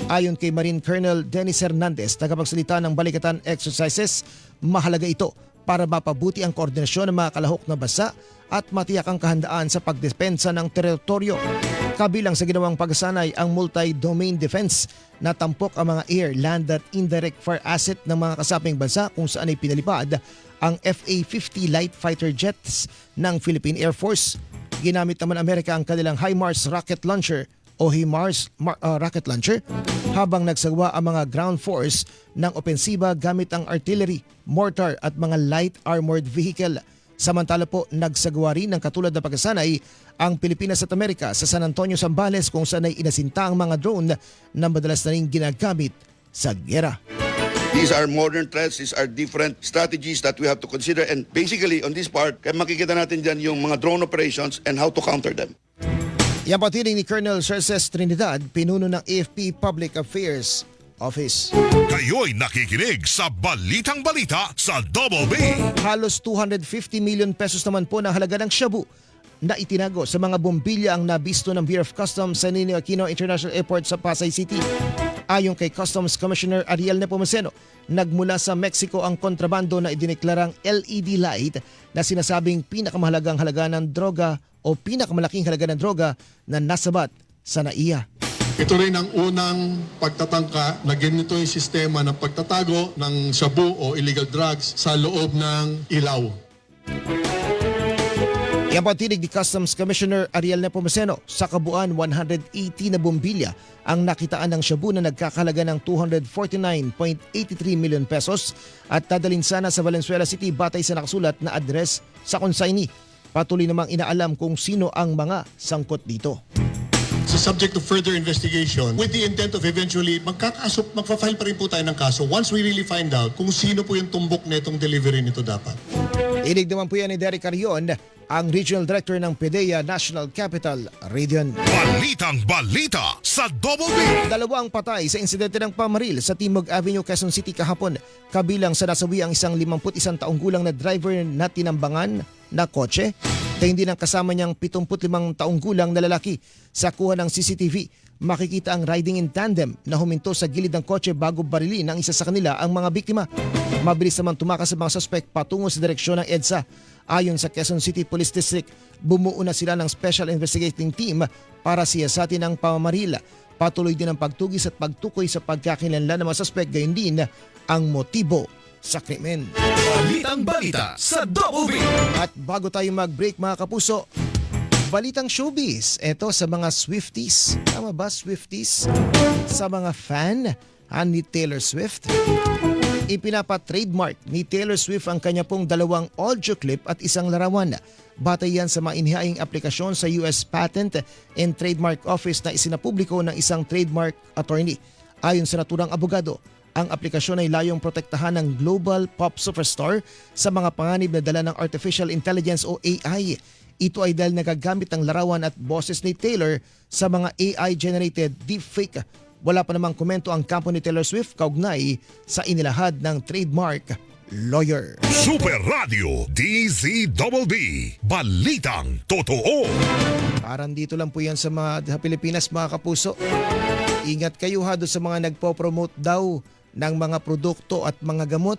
Ayon kay Marine Colonel Dennis Hernandez, tagapagsalita ng balikatan exercises, mahalaga ito para mapabuti ang koordinasyon ng mga kalahok na bansa at matiyak ang kahandaan sa pagdepensa ng teritoryo. Kabilang sa ginawang pagsanay ang multi-domain defense na tampok ang mga air, land at indirect fire asset ng mga kasaping bansa kung saan ay pinalipad ang FA-50 light fighter jets ng Philippine Air Force. Ginamit naman Amerika ang kanilang HIMARS rocket launcher o HIMARS rocket launcher habang nagsagawa ang mga ground force ng opensiba gamit ang artillery, mortar at mga light armored vehicle. Samantala po, nagsagawa rin ng katulad na pagkasanay ang Pilipinas at Amerika sa San Antonio, Zambales kung saan ay inasinta ang mga drone na madalas na rin ginagamit sa giyera. These are modern threats, these are different strategies that we have to consider, and basically on this part, kaya makikita natin dyan yung mga drone operations and how to counter them. Yan po tinig ni Colonel Cerces Trinidad, pinuno ng AFP Public Affairs Office. Kayo'y nakikinig sa Balitang Balita sa Double B. Halos 250 million pesos naman po na halaga ng shabu na itinago sa mga bombilya ang nabisto ng Bureau of Customs sa Ninoy Aquino International Airport sa Pasay City. Ayon kay Customs Commissioner Ariel Nepomuceno, nagmula sa Mexico ang kontrabando na idineklarang LED light na sinasabing pinakamahalagang halaga ng droga o pinakamalaking halaga ng droga na nasabat sa NAIA. Ito rin ang unang pagtatangka na ganito yung sistema ng pagtatago ng shabu o illegal drugs sa loob ng ilaw. Yan po ang tinig ni Customs Commissioner Ariel Nepomuceno. Sa kabuuan, 180 na bombilya ang nakitaan ng shabu na nagkakahalaga ng 249.83 million pesos at dadalhin sana sa Valenzuela City batay sa nakasulat na address sa consignee. Patuloy namang inaalam kung sino ang mga sangkot dito. So subject to further investigation with the intent of eventually magpa-file pa rin po tayo ng kaso once we really find out kung sino po yung tumbok netong delivery nito dapat. Inig naman po yan ni Derek Carion, ang Regional Director ng PDEA National Capital Region. Balitang Balita sa Double B. Dalawang patay sa insidente ng pamaril sa Timog Avenue, Quezon City kahapon. Kabilang sa nasawi ang isang 51 taong gulang na driver na tinambangan na kotse. Kaya hindi nang kasama niyang 75 taong gulang na lalaki. Sa kuha ng CCTV, makikita ang riding in tandem na huminto sa gilid ng kotse bago barilin ng isa sa kanila ang mga biktima. Mabilis naman tumakas sa mga suspect patungo sa direksyon ng EDSA. Ayon sa Quezon City Police District, bumuo na sila ng Special Investigating Team para siyasatin ang pamamaril. Patuloy din ang pagtugis at pagtukoy sa pagkakilanlan ng mga suspect, gayon din ang motibo sa krimen. Balitang Balita sa Double B. At bago tayo mag-break mga kapuso, balitang showbiz. Ito sa mga Swifties. Tama ba, Swifties? Sa mga fan ni Taylor Swift. Ipinapa-trademark ni Taylor Swift ang kanya pong 2 audio clip at isang larawan. Batay yan sa mga inihaing aplikasyon sa US Patent and Trademark Office na isinapubliko ng isang trademark attorney. Ayon sa naturang abogado, Ang aplikasyon ay layong protektahan ng global pop superstar sa mga panganib na dala ng artificial intelligence o AI. Ito ay dahil nagagamit ng larawan at boses ni Taylor sa mga AI-generated deepfake. Wala pa namang komento ang kampo ni Taylor Swift kaugnay sa inilahad ng trademark lawyer. Super Radio DZBB. Balitang totoo. Parang dito lang po yan sa mga Pilipinas, mga kapuso. Ingat kayo ha doon sa mga nagpo-promote daw ng mga produkto at mga gamot.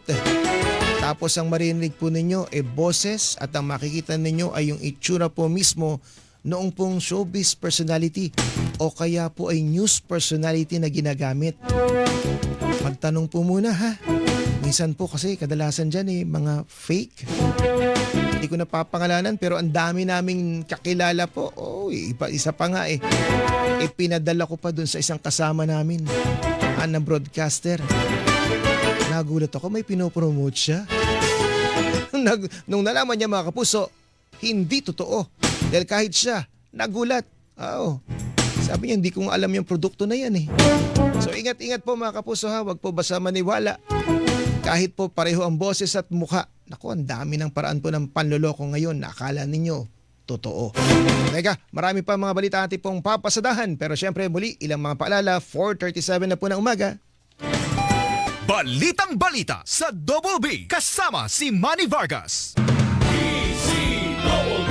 Tapos ang marinig po ninyo ay boses at ang makikita ninyo ay yung itsura po mismo noong pong showbiz personality o kaya po ay news personality na ginagamit. Magtanong po muna ha. Minsan po kasi kadalasan dyan mga fake. Hindi ko napapangalanan pero ang dami naming kakilala po. Isa pa nga pinadala ko pa dun sa isang kasama namin na broadcaster. Nagulat ako, may pinopromote siya. Nung nalaman niya, mga kapuso, hindi totoo. Dahil kahit siya, nagulat. Sabi niya, hindi ko alam yung produkto na yan So ingat-ingat po mga kapuso ha, wag po basta maniwala. Kahit po pareho ang boses at mukha. Naku, ang dami ng paraan po ng panloloko ngayon na akala ninyo totoo. Teka, marami pa mga balita ating pong papasadahan. Pero syempre muli, ilang mga paalala, 4:37 na po ng umaga. Balitang balita sa Double B kasama si Manny Vargas. DZBB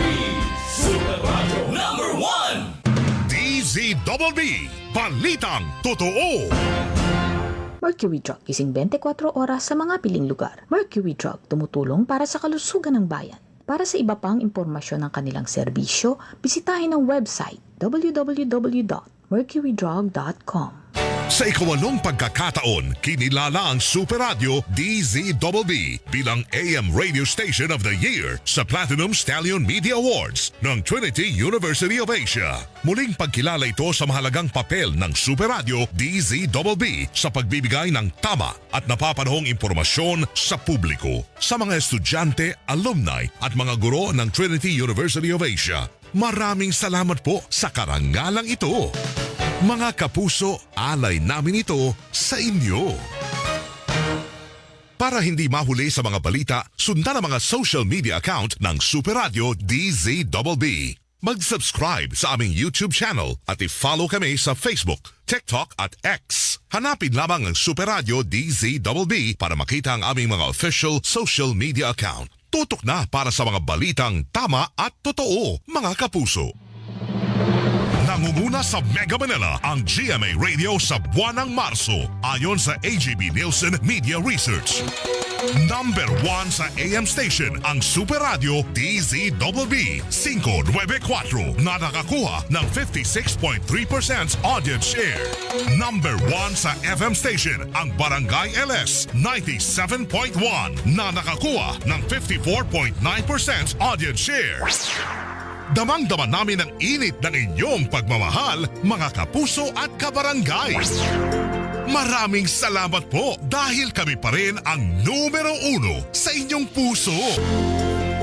Super Radio #1. DZBB Balitang totoo. Mercury Drug, gising 24 oras sa mga piling lugar. Mercury Drug, tumutulong para sa kalusugan ng bayan. Para sa iba pang impormasyon ng kanilang serbisyo, bisitahin ang website www.mercurydrug.com. Sa ika-8 pagkakataon, kinilala ang Super Radio DZBB bilang AM Radio Station of the Year sa Platinum Stallion Media Awards ng Trinity University of Asia. Muling pagkilala ito sa mahalagang papel ng Super Radio DZBB sa pagbibigay ng tama at napapanahong impormasyon sa publiko. Sa mga estudyante, alumni at mga guro ng Trinity University of Asia, maraming salamat po sa karangalang ito. Mga kapuso, alay namin ito sa inyo. Para hindi mahuli sa mga balita, sundan ang mga social media account ng Super Radio DZBB. Mag-subscribe sa aming YouTube channel at i-follow kami sa Facebook, TikTok at X. Hanapin lamang ang Super Radio DZBB para makita ang aming mga official social media account. Tutok na para sa mga balitang tama at totoo, mga kapuso. Nangunguna sa Mega Manila ang GMA Radio sa buwan ng Marso ayon sa AGB Nielsen Media Research. Number 1 sa AM station ang Super Radio DZBB 594 na nakakuha ng 56.3% audience share. Number 1 sa FM station ang Barangay LS 97.1 na nakakuha ng 54.9% audience share. Damang-daman namin ang init ng inyong pagmamahal, mga kapuso at kabarangay. Maraming salamat po dahil kami pa rin ang numero 1 sa inyong puso.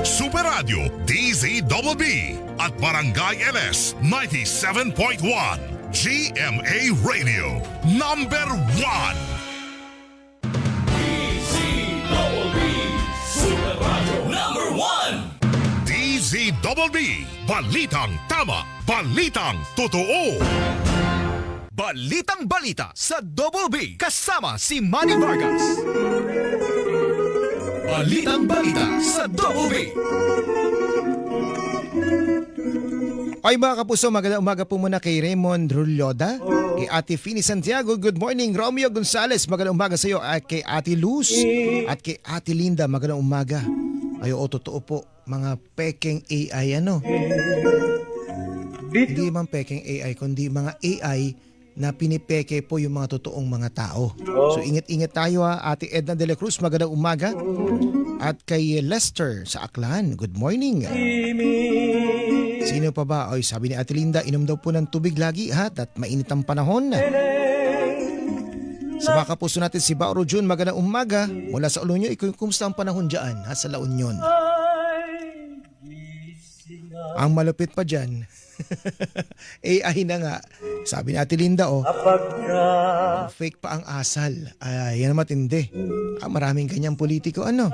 Super Radio DZBB at Barangay LS 97.1. GMA Radio number 1. DZBB Super Radio number 1. DZBB Balitang tama, balitang totoo. Balitang balita sa Double B kasama si Manny Vargas. Balitang balita sa Double B. Ay mga kapuso, magandang umaga po muna kay Raymond Rulyoda, kay Ate Fini Santiago, good morning. Romeo Gonzales, magandang umaga sa iyo. At kay Ate Luz at kay Ate Linda, magandang umaga. Ay, totoo po, mga peking AI Hindi man peking AI, kundi mga AI na pinipeke po yung mga totoong mga tao. So ingat-ingat tayo ha. Ate Edna de la Cruz, magandang umaga. At kay Lester sa Aklan, good morning. Sino pa ba? Oy, sabi ni Ate Linda, inom daw po ng tubig lagi ha, at mainit ang panahon. Sa mga kapuso natin si Bauro Jun, magandang umaga. Mula sa ulo nyo, kumusta ang panahon dyan ha, sa La Union? Ang malupit pa dyan, AI na nga. Sabi ni Ate Linda, fake pa ang asal. Yan ang matindi. Maraming ganyang politiko. Ano?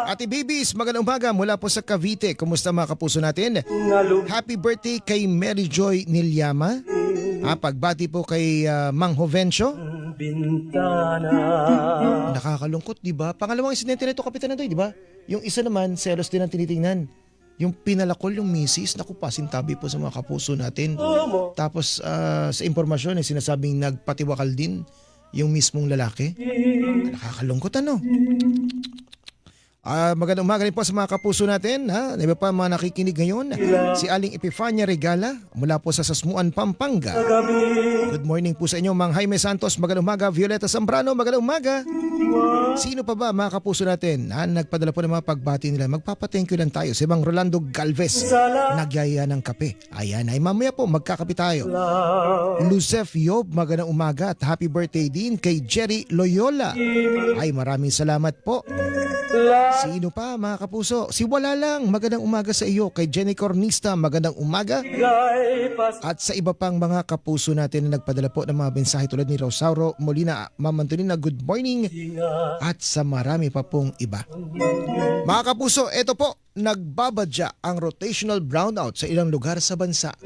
Ate Babies, magandang umaga mula po sa Cavite. Kumusta mga kapuso natin? Happy birthday kay Mary Joy Nilyama. Pagbati po kay Mang Jovencio. Nakakalungkot, di ba? Pangalawang insidente na ito, Kapitan Andoy, di ba? Yung isa naman, selos din ang tinitingnan. Yung pinalakol yung misis, naku, pasintabi po sa mga kapuso natin. Tapos sa impormasyon, sinasabing nagpatiwakal din yung mismong lalaki. Nakakalungkot, ano? Magandang umaga rin po sa mga kapuso natin. Iba pa mga nakikinig ngayon. Si Aling Epifania Regala mula po sa Sasmuan, Pampanga. Good morning po sa inyo, Mang Jaime Santos. Magandang umaga. Violeta Zambrano, magandang umaga. Sino pa ba mga kapuso natin? Nagpadala po ng mga pagbati nila. Magpapa-thank you lang tayo si Mang Rolando Galvez. Nagyaya ng kape. Ayan, ay mamaya po magkakape tayo. Lucef Yob, magandang umaga at happy birthday din kay Jerry Loyola. Ay, maraming salamat po. Sino pa mga kapuso? Si Wala Lang, magandang umaga sa iyo. Kay Jenny Cornista, magandang umaga. At sa iba pang mga kapuso natin na nagpadala po ng mga mensahe tulad ni Rosauro Molina, Ma'am Antonina, good morning. At sa marami pa pong iba. Mga kapuso, ito po, nagbabadya ang rotational brownout sa ilang lugar sa bansa.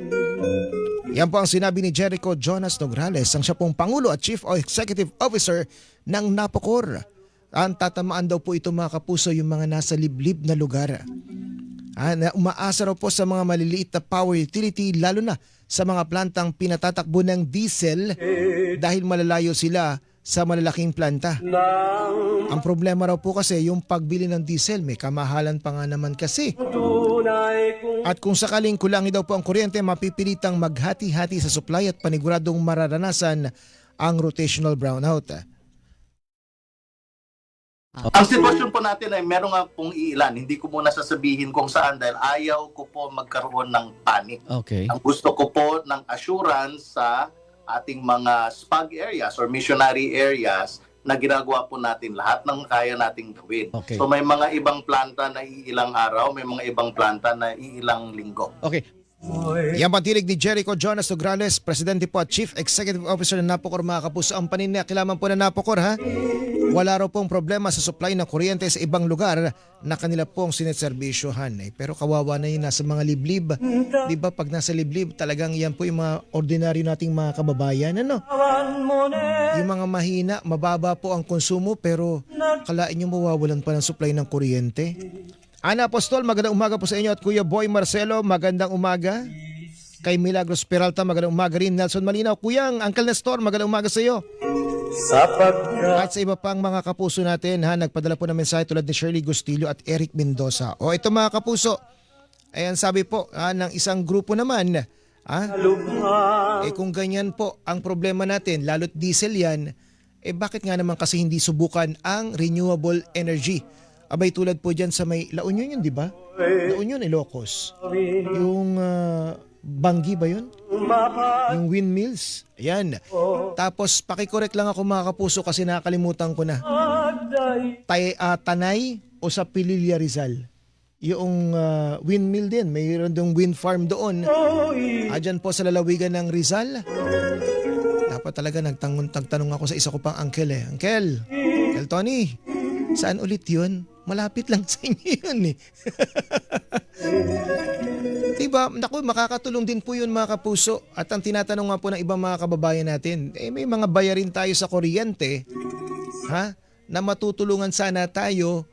Yan po ang sinabi ni Jericho Jonas Nograles, ang siya pong Pangulo at Chief Executive Officer ng NAPOCOR. Ang tatamaan daw po ito mga kapuso yung mga nasa liblib na lugar. Na umaasa raw po sa mga maliliit na power utility, lalo na sa mga plantang pinatatakbo ng diesel dahil malalayo sila sa malalaking planta. Ang problema raw po kasi yung pagbili ng diesel, may kamahalan pa nga naman kasi. At kung sakaling kulangi daw po ang kuryente, mapipilitang maghati-hati sa supply at paniguradong mararanasan ang rotational brownout. Ang sitwasyon po natin ay meron nga pong iilan. Hindi ko muna sasabihin kung saan dahil ayaw ko po magkaroon ng panic. Okay. Ang gusto ko po ng assurance sa ating mga SPAG areas or missionary areas na ginagawa po natin lahat ng kaya nating gawin. Okay. So may mga ibang planta na iilang araw, may mga ibang planta na iilang linggo. Okay. Yan pantilig ni Jericho Jonas Nograles, Presidente po at Chief Executive Officer ng NAPOCOR mga kapuso. Ang paninikilaman po ng NAPOCOR wala raw pong problema sa supply ng kuryente sa ibang lugar na kanila pong sineserbisyohan. Pero kawawa na yun nasa mga liblib. Di ba pag nasa liblib talagang yan po yung mga ordinaryo nating mga kababayan. Ano? Yung mga mahina, mababa po ang konsumo pero kalain nyo mawawalan pa ng supply ng kuryente. Ana Apostol, magandang umaga po sa inyo at Kuya Boy Marcelo, magandang umaga. Kay Milagros Peralta, magandang umaga rin. Nelson Malinaw, Kuyang, Uncle Nestor, magandang umaga sa iyo. At sa iba pang mga kapuso natin, nagpadala po ng mensahe tulad ni Shirley Gustillo at Eric Mendoza. Ito mga kapuso, ayan sabi po ng isang grupo naman, kung ganyan po ang problema natin, lalo't diesel yan, bakit nga naman kasi hindi subukan ang renewable energy? Abay tulad po dyan sa may La Union yun, di ba? La Union, Ilocos. Yung Banggi ba yun? Yung windmills. Ayan. Tapos pakicorrect lang ako mga kapuso kasi nakakalimutan ko na. Tanay o sa Pililla Rizal. Yung windmill din. Mayroon yung wind farm doon. Dyan po sa lalawigan ng Rizal. Dapat talaga nagtanong ako sa isa ko pang uncle Uncle Tony, saan ulit yun? Malapit lang sa inyo yun Diba? Naku, makakatulong din po yun mga kapuso. At ang tinatanong nga po ng ibang mga kababayan natin, may mga bayarin tayo sa kuryente, na matutulungan sana tayo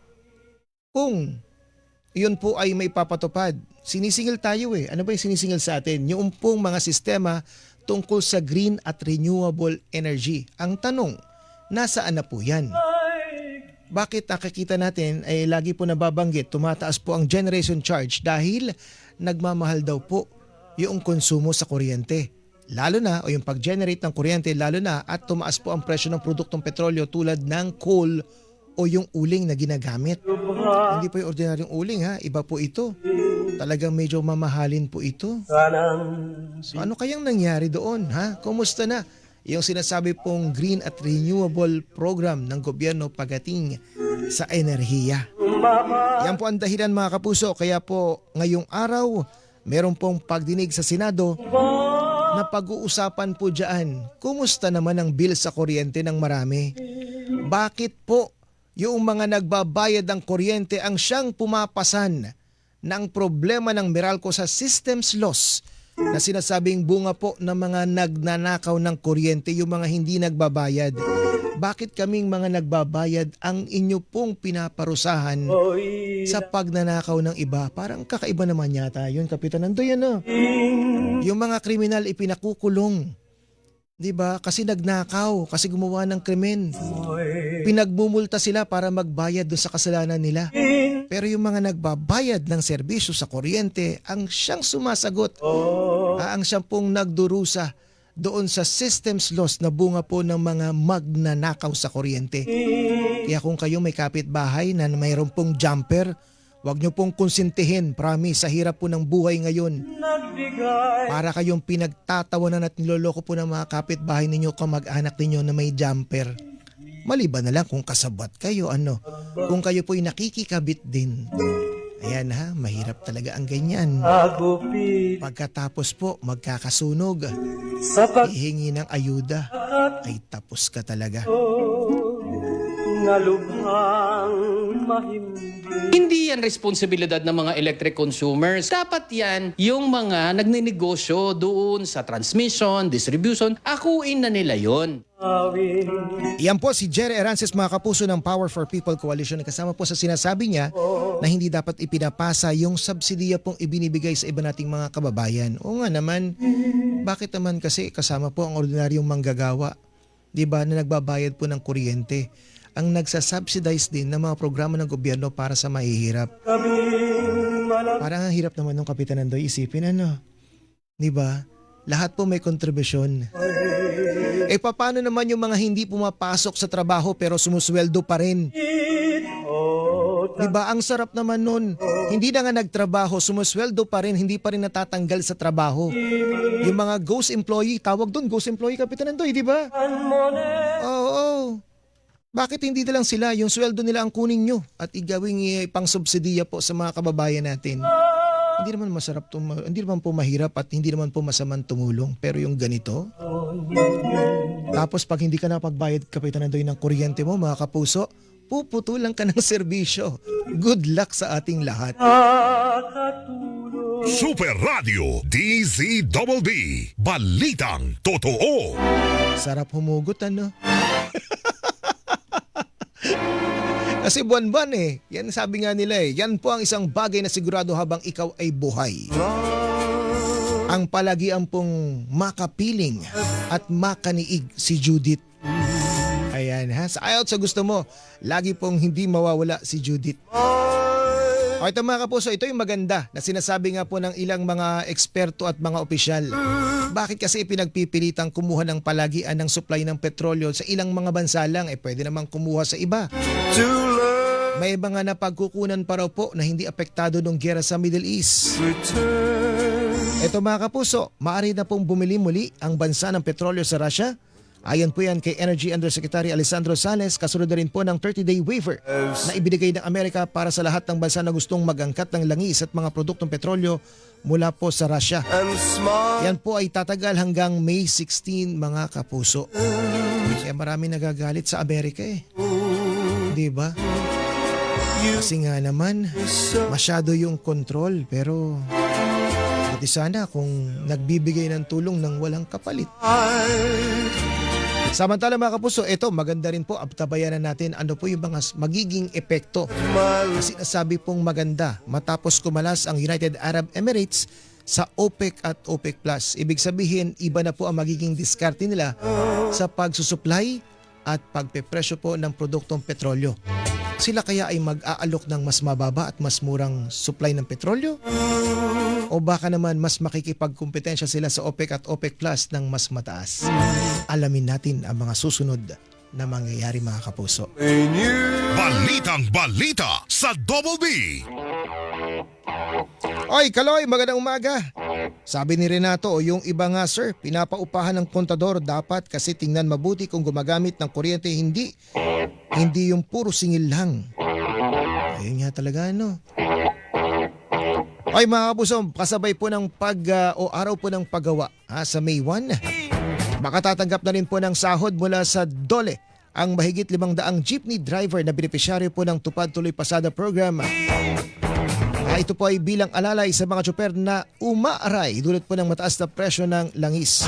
kung yun po ay may papatupad. Sinisingil tayo Ano ba yung sinisingil sa atin? Yung pong mga sistema tungkol sa green at renewable energy. Ang tanong, nasaan na po yan? Bakit nakikita natin ay lagi po nababanggit, tumataas po ang generation charge dahil nagmamahal daw po yung konsumo sa kuryente. Lalo na, o yung pag-generate ng kuryente, lalo na at tumaas po ang presyo ng produktong petrolyo tulad ng coal o yung uling na ginagamit. Hindi po yung ordinaryong uling iba po ito. Talagang medyo mamahalin po ito. So ano kayang nangyari doon Kumusta na yung sinasabi pong green at renewable program ng gobyerno pagdating sa enerhiya? Yan po ang dahilan mga kapuso. Kaya po ngayong araw meron pong pagdinig sa Senado na pag-uusapan po dyan, kumusta naman ang bill sa kuryente ng marami? Bakit po yung mga nagbabayad ng kuryente ang siyang pumapasan ng problema ng Meralco sa systems loss na sinasabing bunga po ng mga nagnanakaw ng kuryente, yung mga hindi nagbabayad? Bakit kaming mga nagbabayad ang inyo pong pinaparusahan sa pagnanakaw ng iba? Parang kakaiba naman yata yun, Kapitan Nandoy, ano? Yung mga kriminal ipinakukulong, di ba? Kasi nagnakaw, kasi gumawa ng krimen. Pinagmumulta sila para magbayad doon sa kasalanan nila. Pero yung mga nagbabayad ng serbisyo sa kuryente, ang siyang sumasagot, ang siyang pong nagdurusa doon sa systems loss na bunga po ng mga magnanakaw sa kuryente. Kaya kung kayo may kapitbahay na mayroon pong jumper, huwag nyo pong konsintihin, promise, sa hirap po ng buhay ngayon. Para kayong pinagtatawanan at niloloko po ng mga kapitbahay ninyo, kamag-anak ninyo na may jumper. Maliban na lang kung kasabwat kayo, ano? Kung kayo po'y nakikikabit din. Ayan ha, mahirap talaga ang ganyan. Pagkatapos po magkakasunog, hihingi ng ayuda, ay tapos ka talaga. Hindi yan responsibilidad ng mga electric consumers. Dapat yan yung mga nagninegosyo doon sa transmission, distribution, akuin na nila yon. Iyan po si Jerry Arances, mga kapuso ng Power for People Coalition. Kasama po sa sinasabi niya na hindi dapat ipinapasa yung subsidiya pong ibinibigay sa iba nating mga kababayan. O nga naman, bakit naman kasi kasama po ang ordinaryong manggagawa, di ba, na nagbabayad po ng kuryente, ang nagsasubsidize din ng mga programa ng gobyerno para sa mahihirap. Parang ang hirap naman ng Kapitan Nandoy, isipin, ano? Di ba? Lahat po may kontribusyon. Paano naman yung mga hindi pumapasok sa trabaho pero sumusweldo pa rin? Diba? Ang sarap naman nun. Hindi na nga nagtrabaho, sumusweldo pa rin, hindi pa rin natatanggal sa trabaho. Yung mga ghost employee, tawag doon, ghost employee, Kapitan Nandoy, di ba? Oo. Bakit hindi na lang sila, yung sweldo nila ang kunin nyo at igawing pang subsidiya po sa mga kababayan natin? Hindi naman masarap, hindi naman po mahirap at hindi naman po masamang tumulong. Pero yung ganito, tapos pag hindi ka napagbayad, Kapitan Nandoy, ng kuryente mo, mga kapuso, puputulan ka ng serbisyo. Good luck sa ating lahat. Super Radio DZBB, Balitang Totoo. Sarap humugot, ano? Kasi buwan-buwan yan sabi nga nila yan po ang isang bagay na sigurado habang ikaw ay buhay. Ang palagian pong makapiling at makaniig si Judith. Ayan ha, sa ayaw sa gusto mo, lagi pong hindi mawawala si Judith. O ito mga kapuso, ito yung maganda na sinasabi nga po ng ilang mga eksperto at mga opisyal. Bakit kasi pinagpipilitang kumuha ng palagian ng supply ng petrolyo sa ilang mga bansa lang, pwede namang kumuha sa iba. May mga napagkukunan pa raw po na hindi apektado ng giyera sa Middle East. Ito mga kapuso, maaari na pong bumili muli ang bansa ng petrolyo sa Russia. Ayon po yan kay Energy Undersecretary Alessandro Sales, kasunod na rin po ng 30-day waiver na ibinigay ng Amerika para sa lahat ng bansa na gustong mag-angkat ng langis at mga produktong petrolyo mula po sa Russia. Yan po ay tatagal hanggang May 16, mga kapuso. Kaya marami nagagalit sa Amerika Di ba? Kasi nga naman, masyado yung control, pero buti sana kung nagbibigay ng tulong ng walang kapalit. Samantala mga kapuso, ito maganda rin po, abtabayanan natin ano po yung mga magiging epekto na sinasabi pong maganda matapos kumalas ang United Arab Emirates sa OPEC at OPEC Plus. Ibig sabihin, iba na po ang magiging diskarte nila sa pagsusupply at pagpepresyo po ng produktong petrolyo. Sila kaya ay mag-aalok ng mas mababa at mas murang supply ng petrolyo? O baka naman mas makikipagkumpetensya sila sa OPEC at OPEC Plus ng mas mataas? Alamin natin ang mga susunod na mangyayari mga kapuso. Balitang balita sa Double B. Oy, Kaloy, magandang umaga. Sabi ni Renato, yung iba nga sir, pinapaupahan ng kontador dapat kasi tingnan mabuti kung gumagamit ng kuryente, hindi yung puro singil lang. Ayun nga talaga, no? Okay mga kapuso, kasabay po ng o araw po ng paggawa sa May 1. Makatatanggap na rin po ng sahod mula sa DOLE ang mahigit 500 jeepney driver na benepisyaryo po ng Tupad Tuloy Pasada program. Ito po ay bilang alalay sa mga tsuper na umaaray dulot po ng mataas na presyo ng langis.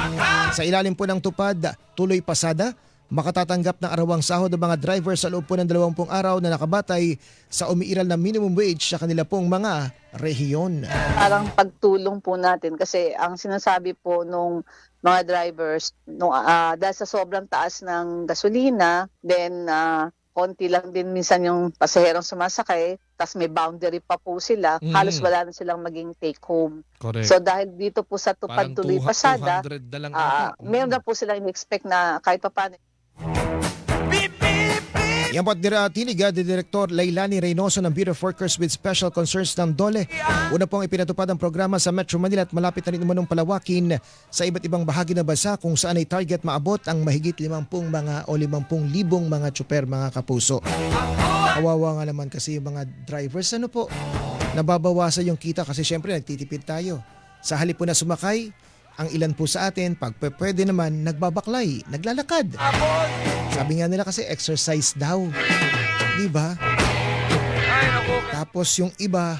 Sa ilalim po ng Tupad Tuloy Pasada, makatatanggap ng arawang sahod ng mga driver sa loob po ng 20 araw na nakabatay sa umiiral na minimum wage sa kanila pong mga rehiyon. Parang pagtulong po natin kasi ang sinasabi po nung mga drivers dahil sa sobrang taas ng gasolina, then konti lang din minsan yung pasaherong sumasakay, tas may boundary pa po sila, halos wala na silang maging take home. Correct. So dahil dito po sa Tupad Parang Tuloy Pasada, 200 na lang ata. meron na po silang in-expect na kahit pa paano. Yan po at tinig di Direktor Lailani Reynoso ng Bureau of Workers with Special Concerns ng DOLE. Una pong ipinatupad ang programa sa Metro Manila at malapit na rin umanong palawakin sa iba't ibang bahagi ng bansa kung saan ay target maabot ang mahigit 50,000 mga tsuper mga kapuso. Kawawa nga naman kasi yung mga drivers nababawasan yung kita kasi syempre nagtitipid tayo. Sa halip po na sumakay, ang ilan po sa atin, pag pwede naman, nagbabaklay, naglalakad. Sabi nga nila kasi exercise daw. Diba? Tapos yung iba,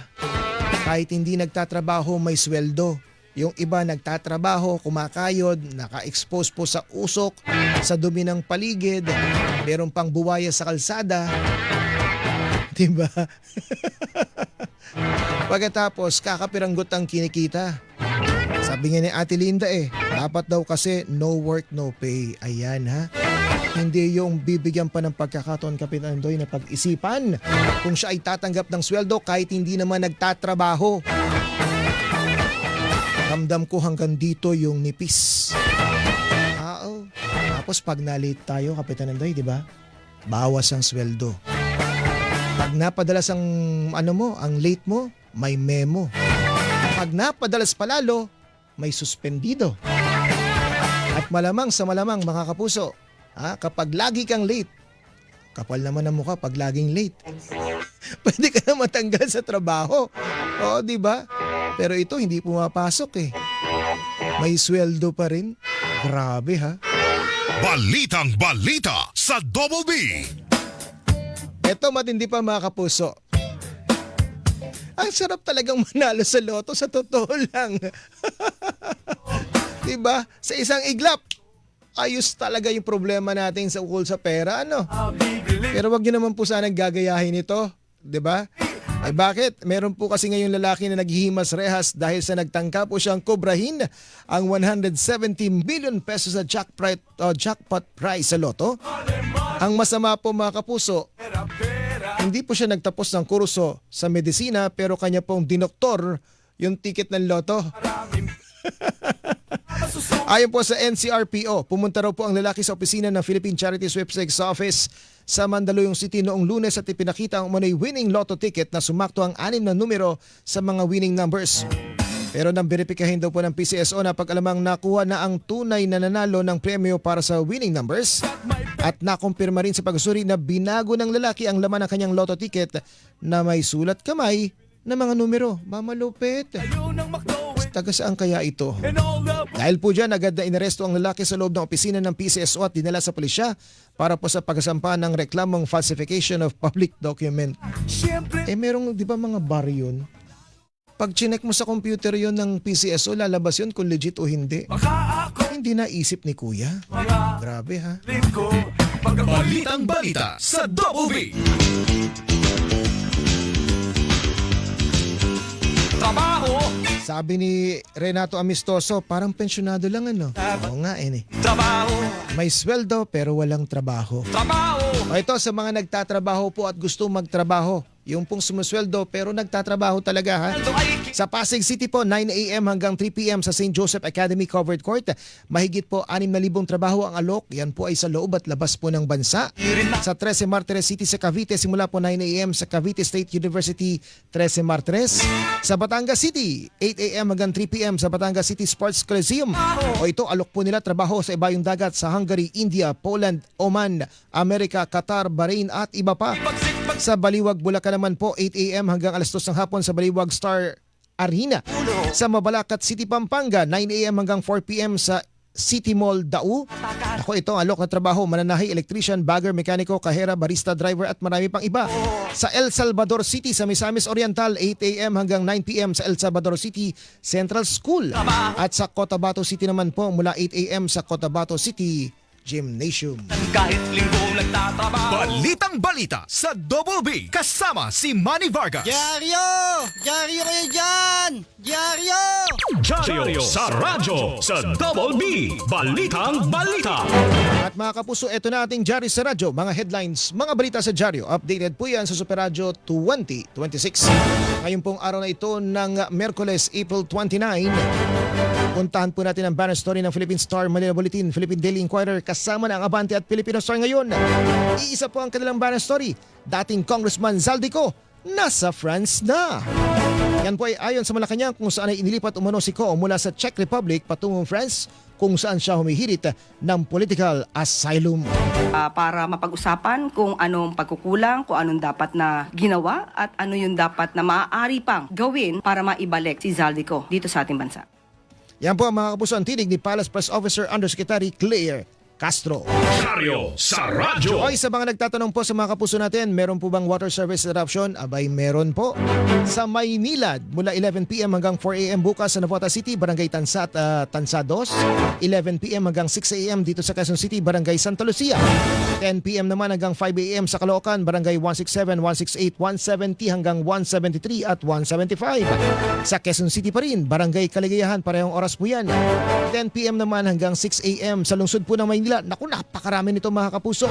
kahit hindi nagtatrabaho, may sweldo. Yung iba nagtatrabaho, kumakayod, naka-expose po sa usok, sa dumi ng paligid, meron pang buwaya sa kalsada. Diba? Pagkatapos, kakapiranggot ang kinikita. Sabi nga ni Ate Linda dapat daw kasi no work, no pay. Ayan ha. Hindi yung bibigyan pa ng pagkakataon Kapitan Doy na pag-isipan kung siya ay tatanggap ng sweldo kahit hindi naman nagtatrabaho. Ramdam ko hanggang dito yung nipis. Tapos pag na-late tayo Kapitan Doy, di ba? Bawas ang sweldo. Pag napadalas ang ang late mo, may memo. Pag napadalas palalo, may suspendido. At malamang sa malamang mga kapuso, kapag lagi kang late, kapal naman ang mukha pag laging late. Pwede ka na matanggal sa trabaho. Oo, di ba? Pero ito hindi pumapasok May sweldo pa rin. Grabe ha. Balitang balita sa Double B. Ito matindi pa mga kapuso. Ang sarap talagang manalo sa loto, sa totoo lang. Diba? Sa isang iglap, ayos talaga yung problema natin sa ukol sa pera, Pero wag niyo naman po sanang gagayahin ito, diba? Ay bakit? Meron po kasi ngayong lalaki na naghihimas rehas dahil sa nagtangka po siyang kobrahin ang 170 million pesos sa jackpot prize sa loto. Ang masama po mga kapuso, hindi po siya nagtapos ng kurso sa medisina pero kanya pong dinoktor yung ticket ng loto. Ayon po sa NCRPO, pumunta raw po ang lalaki sa opisina ng Philippine Charities Website Office sa Mandaluyong City noong Lunes at ipinakita ang umano'y winning lotto ticket na sumakto ang 6 na numero sa mga winning numbers. Pero nang beripikahin daw po ng PCSO na pag-alamang nakuha na ang tunay na nanalo ng premyo para sa winning numbers at nakumpirma rin sa pagsusuri na binago ng lalaki ang laman ng kanyang lotto ticket na may sulat kamay na mga numero. Mama Lupet, taga saan kaya ito? Dahil po dyan, agad na inaresto ang lalaki sa loob ng opisina ng PCSO at dinala sa pulisya para po sa pagkasampa ng reklamong falsification of public document. Merong di ba mga bar yun? Pag chinek mo sa computer yon ng PCSO, lalabas yun kung legit o hindi. Hindi naisip ni Kuya. Grabe ha. Balitang balita sa Double B. Trabaho! Sabi ni Renato Amistoso, parang pensyonado lang Oo nga Trabaho! May sweldo pero walang trabaho. Trabaho! O ito sa mga nagtatrabaho po at gusto magtrabaho. Yung pong sumusweldo pero nagtatrabaho talaga ha. Sa Pasig City po, 9 a.m. hanggang 3 p.m. sa St. Joseph Academy Covered Court. Mahigit po 6,000 trabaho ang alok. Yan po ay sa loob at labas po ng bansa. Sa 13 Martires City sa Cavite, simula po 9 a.m. sa Cavite State University, 13 Martires. Sa Batangas City, 8 a.m. hanggang 3 p.m. sa Batangas City Sports Coliseum. O ito, alok po nila trabaho sa ibayong dagat sa Hungary, India, Poland, Oman, Amerika, Qatar, Bahrain at iba pa. Sa Baliwag, Bulacan naman po, 8 a.m. hanggang alas 2 ng hapon sa Baliwag Star Arena. Sa Mabalacat City, Pampanga, 9 a.m. hanggang 4 p.m. sa City Mall, Dau. Ako, ito ang alok na trabaho, mananahi, electrician, bagger, mekaniko, kahera, barista, driver at marami pang iba. Sa El Salvador City, sa Misamis Oriental, 8 a.m. hanggang 9 p.m. sa El Salvador City Central School. At sa Cotabato City naman po, mula 8 a.m. sa Cotabato City Gymnasium. Kahit linggong nagtatrabaho. Balitang balita sa Double B kasama si Manny Vargas. Dyaryo! Dyaryo kayo dyan! Dyaryo! Dyaryo sa radyo sa Double B. Balitang balita. At mga kapuso, ito na ating Dyaryo sa Radyo. Mga headlines, mga balita sa Dyaryo. Updated po yan sa Super Radio 2026. Ngayon pong araw na ito ng Miyerkules, April 29. Puntahan po natin ang banner story ng Philippine Star, Manila Bulletin, Philippine Daily Inquirer kasama ng Abante at Filipino Star ngayon. Iisa po ang kanilang banner story. Dating Congressman Zaldico nasa France na. Yan po ay ayon sa Malacanang kung saan ay inilipat umano si Ko mula sa Czech Republic patungong France kung saan siya humihirit ng political asylum. Para mapag-usapan kung anong pagkukulang, kung anong dapat na ginawa at ano yung dapat na maaari pang gawin para maibalik si Zaldico dito sa ating bansa. Yan po ang mga kapuso ang tinig ni Palace Press Officer Undersecretary Claire Castro. Dyaryo sa radyo. Oy, sa mga nagtatanong po sa mga kapuso natin, meron po bang water service interruption? Abay, meron po. Sa Maynilad, mula 11 p.m. hanggang 4 a.m. bukas sa Navotas City, Barangay Tansa at Tansa 2. 11 p.m. hanggang 6 a.m. dito sa Quezon City, Barangay Santa Lucia. 10 p.m. naman hanggang 5 a.m. sa Caloocan, Barangay 167, 168, 170 hanggang 173 at 175. Sa Quezon City pa rin, Barangay Kaligayahan, parehong oras po yan. 10 p.m. naman hanggang 6 a.m. sa lungsod po ng Maynilad. Naku, napakarami nito mga kapuso.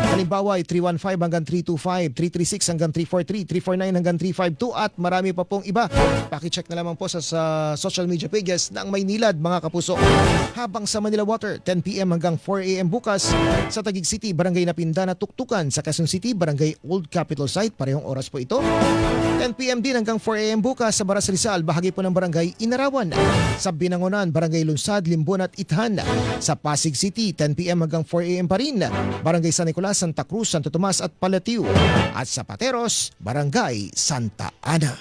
Halimbawa ay 315 hanggang 325, 336 hanggang 343, 349 hanggang 352 at marami pa pong iba. Pakicheck na lamang po sa social media pages ng Maynilad mga kapuso. Habang sa Manila Water, 10 p.m. hanggang 4 a.m. bukas sa Taguig City, Barangay Napindana, Tuktukan. Sa Quezon City, Barangay Old Capitol Site, parehong oras po ito. 10 p.m. din hanggang 4 a.m. bukas sa Baras Rizal, bahagi po ng Barangay Inarawan. Sa Binangonan, Barangay Lunsad, Limbon at Ithan. Sa Pasig City, 10 p.m. hanggang 4 a.m. pa rin. Barangay San Nicolas, Santa Cruz, Santo Tomas at Palatiu. At sa Pateros, Barangay Santa Ana.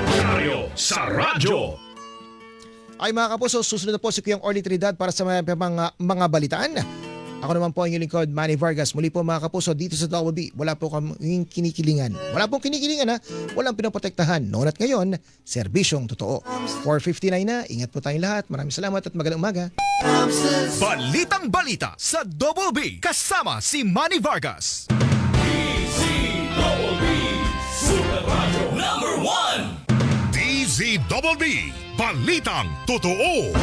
Dyaryo sa radyo. Ay mga kapuso, susunod na po si Kuyang Orly Trinidad para sa mga balitaan. Ako naman po ang inyong lingkod, Manny Vargas. Muli po mga kapuso, dito sa Double B, wala po kaming kinikilingan. Wala pong kinikilingan ha, walang pinoprotektahan. Noon at ngayon, serbisyong totoo. 4:59 na, ingat po tayong lahat. Maraming salamat at magandang umaga. Balitang balita sa Double B kasama si Manny Vargas. DZBB Super Radio #1 DZBB Balitang Totoo.